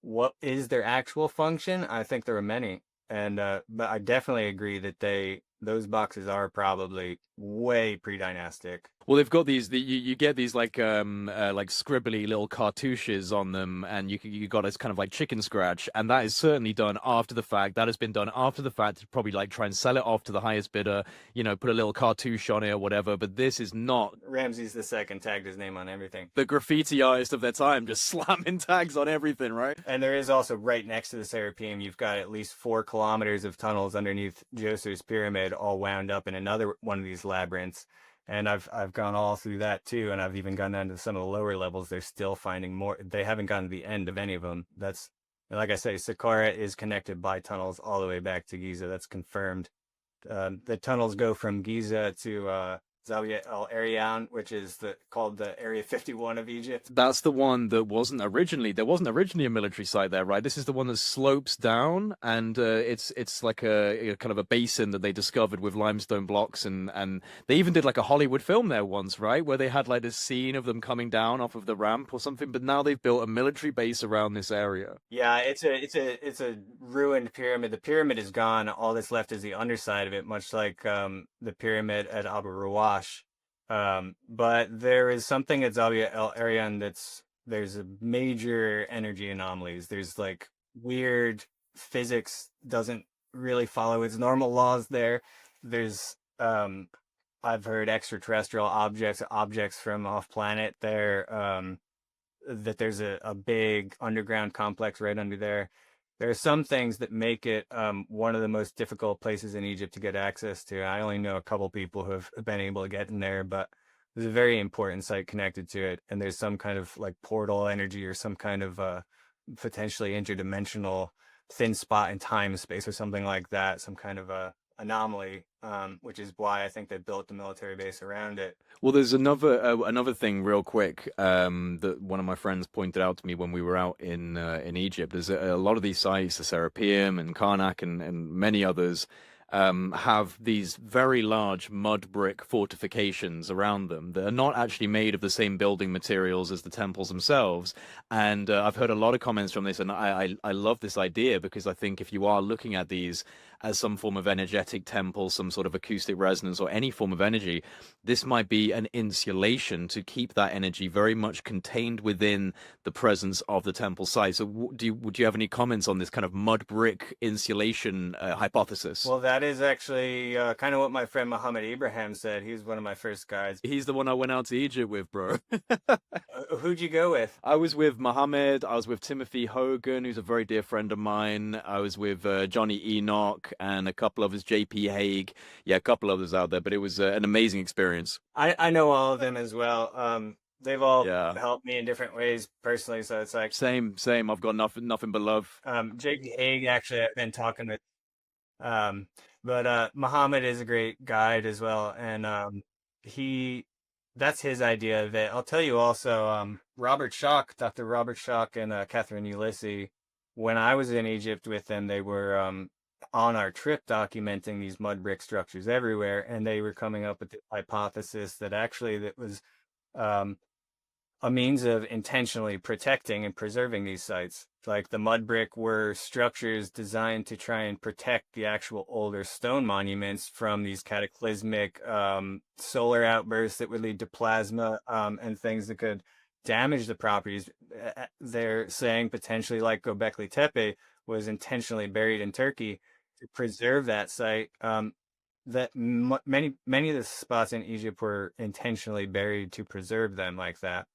what is their actual function? I think there are many, and but I definitely agree that those boxes are probably way pre-dynastic. Well, they've got these. You get these like scribbly little cartouches on them, and you got this kind of like chicken scratch, and that is certainly done after the fact. That has been done after the fact to probably like try and sell it off to the highest bidder. Put a little cartouche on it or whatever. But this is not. Ramses II tagged his name on everything. The graffiti artist of their time, just slamming tags on everything, right? And there is also, right next to the Serapeum, you've got at least 4 kilometers of tunnels underneath Djoser's pyramid, all wound up in another one of these labyrinths. And I've gone all through that too, and I've even gone down to some of the lower levels. They're still finding more. They haven't gotten to the end of any of them. That's, like I say, Saqqara is connected by tunnels all the way back to Giza. That's confirmed. The tunnels go from Giza to Zawiya El Erian, which is called the Area 51 of Egypt. That's the one that wasn't originally. There wasn't originally a military site there, right? This is the one that slopes down, and it's like a kind of a basin that they discovered with limestone blocks, and they even did like a Hollywood film there once, right, where they had like this scene of them coming down off of the ramp or something. But now they've built a military base around this area. Yeah, it's a ruined pyramid. The pyramid is gone. All that's left is the underside of it, much like the pyramid at Abu Rawash. But there is something at Zawiya El Arian there's a major energy anomalies. There's like weird physics doesn't really follow its normal laws there. There's I've heard extraterrestrial objects from off planet there, that there's a big underground complex right under there. There are some things that make it one of the most difficult places in Egypt to get access to. I only know a couple people who have been able to get in there, but there's a very important site connected to it, and there's some kind of like portal energy or some kind of potentially interdimensional thin spot in time and space or something like that, some kind of a anomaly, which is why I think they built the military base around it. Well, there's another thing real quick that one of my friends pointed out to me when we were out in Egypt. There's a lot of these sites, the Serapeum and Karnak and many others, have these very large mud brick fortifications around them that are not actually made of the same building materials as the temples themselves. And I've heard a lot of comments from this, and I love this idea because I think if you are looking at these as some form of energetic temple, some sort of acoustic resonance, or any form of energy, this might be an insulation to keep that energy very much contained within the presence of the temple site. So, would you have any comments on this kind of mud brick insulation hypothesis? Well, that is actually kind of what my friend Muhammad Ibrahim said. He was one of my first guides. He's the one I went out to Egypt with, bro. Who'd you go with? I was with Mohammed. I was with Timothy Hogan, who's a very dear friend of mine. I was with Johnny Enoch and a couple of us, JP Haig. Yeah, a couple others out there, but it was an amazing experience. I know all of them as well. They've all Yeah. helped me in different ways personally, so it's like Same. I've got nothing but love. JP Haig actually I've been talking with. But Muhammad is a great guide as well, and he that's his idea of it. I'll tell you also, Robert Schoch, Dr. Robert Schoch, and Catherine Ulysses, when I was in Egypt with them, they were on our trip documenting these mud brick structures everywhere, and they were coming up with the hypothesis that actually that was um, a means of intentionally protecting and preserving these sites. Like the mud brick were structures designed to try and protect the actual older stone monuments from these cataclysmic solar outbursts that would lead to plasma and things that could damage the properties. They're saying potentially like Göbekli Tepe was intentionally buried in Turkey to preserve that site. That many of the spots in Egypt were intentionally buried to preserve them like that.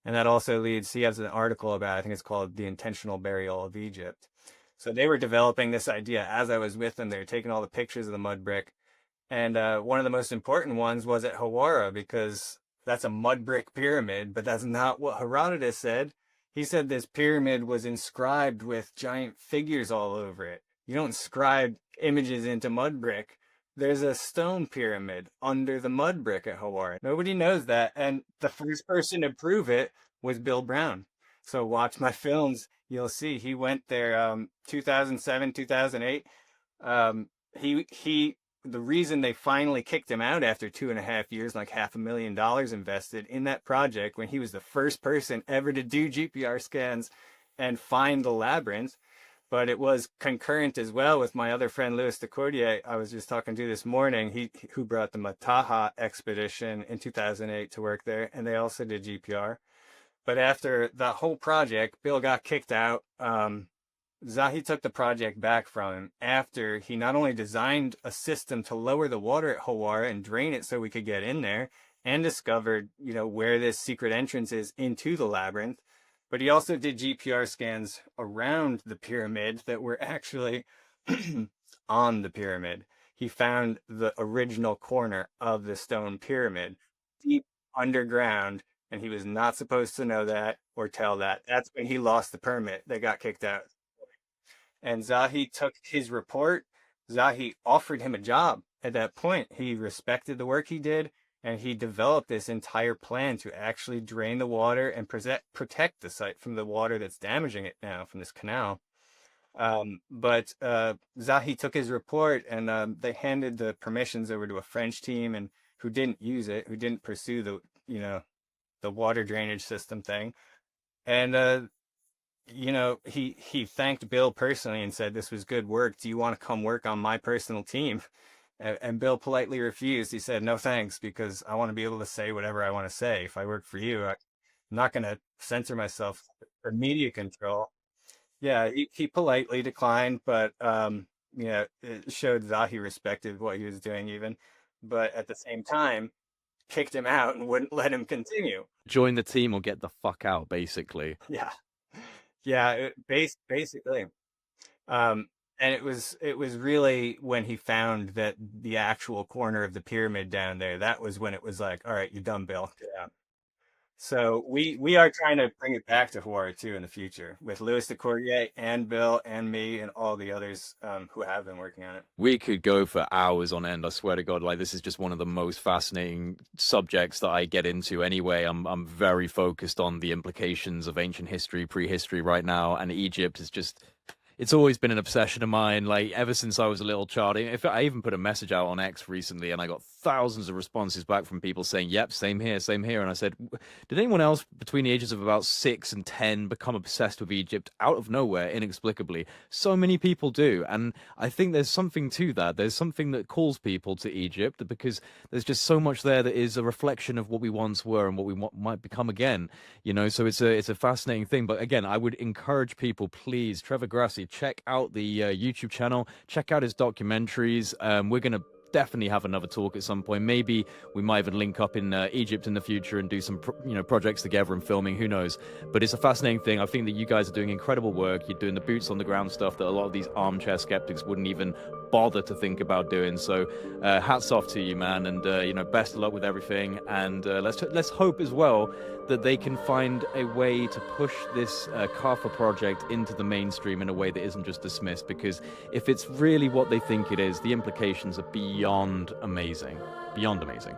And that also leads, he has an article about, I think it's called The Intentional Burial of Egypt. So they were developing this idea as I was with them. They were taking all the pictures of the mud brick. And one of the most important ones was at Hawara, because that's a mud brick pyramid, but that's not what Herodotus said. He said this pyramid was inscribed with giant figures all over it. You don't inscribe images into mud brick. There's a stone pyramid under the mud brick at Hawara. Nobody knows that. And the first person to prove it was Bill Brown. So watch my films. You'll see he went there 2007, 2008. The reason they finally kicked him out after 2.5 years, like $500,000 invested in that project, when he was the first person ever to do GPR scans and find the labyrinth. But it was concurrent as well with my other friend, Louis de Cordier, I was just talking to this morning, who brought the Mataha expedition in 2008 to work there, and they also did GPR. But after that whole project, Bill got kicked out. Zahi took the project back from him after he not only designed a system to lower the water at Hawara and drain it so we could get in there, and discovered, where this secret entrance is into the labyrinth, but he also did GPR scans around the pyramid that were actually on the pyramid. He found the original corner of the stone pyramid deep underground, and he was not supposed to know that or tell that. That's when he lost the permit. They got kicked out. And Zahi took his report. Zahi offered him a job at that point. He respected the work he did, and he developed this entire plan to actually drain the water and protect the site from the water that's damaging it now from this canal. But Zahi took his report, and they handed the permissions over to a French team, and who didn't use it, who didn't pursue the water drainage system thing. And he thanked Bill personally and said, "This was good work. Do you want to come work on my personal team?" And Bill politely refused. He said, "No thanks, because I want to be able to say whatever I want to say. If I work for you, I'm not going to censor myself for media control." Yeah, he politely declined, but it showed that he respected what he was doing even. But at the same time, kicked him out and wouldn't let him continue. Join the team or get the fuck out, basically. Yeah. Yeah, basically. Um, and it was really when he found that the actual corner of the pyramid down there, that was when it was like, all right, you're done, Bill. Get out. So we are trying to bring it back to horror too in the future with Louis de Courtier and Bill and me and all the others who have been working on it. We could go for hours on end. I swear to God, like this is just one of the most fascinating subjects that I get into anyway. I'm very focused on the implications of ancient history, prehistory right now, and Egypt is just it's always been an obsession of mine, like ever since I was a little child. If I even put a message out on X recently, and I got thousands of responses back from people saying, "Yep, same here, same here." And I said, "Did anyone else between the ages of about 6 and 10 become obsessed with Egypt out of nowhere, inexplicably?" So many people do, and I think there's something to that. There's something that calls people to Egypt because there's just so much there that is a reflection of what we once were and what we might become again. So it's a fascinating thing. But again, I would encourage people, please, Trevor Grassi, check out the YouTube channel, check out his documentaries. We're going to definitely have another talk at some point. Maybe we might even link up in Egypt in the future and do some projects together and filming, who knows. But it's a fascinating thing. I think that you guys are doing incredible work. You're doing the boots on the ground stuff that a lot of these armchair skeptics wouldn't even bother to think about doing. So hats off to you, man, and best of luck with everything. And let's hope as well that they can find a way to push this Kafa project into the mainstream in a way that isn't just dismissed, because if it's really what they think it is, the implications are beyond amazing. Beyond amazing.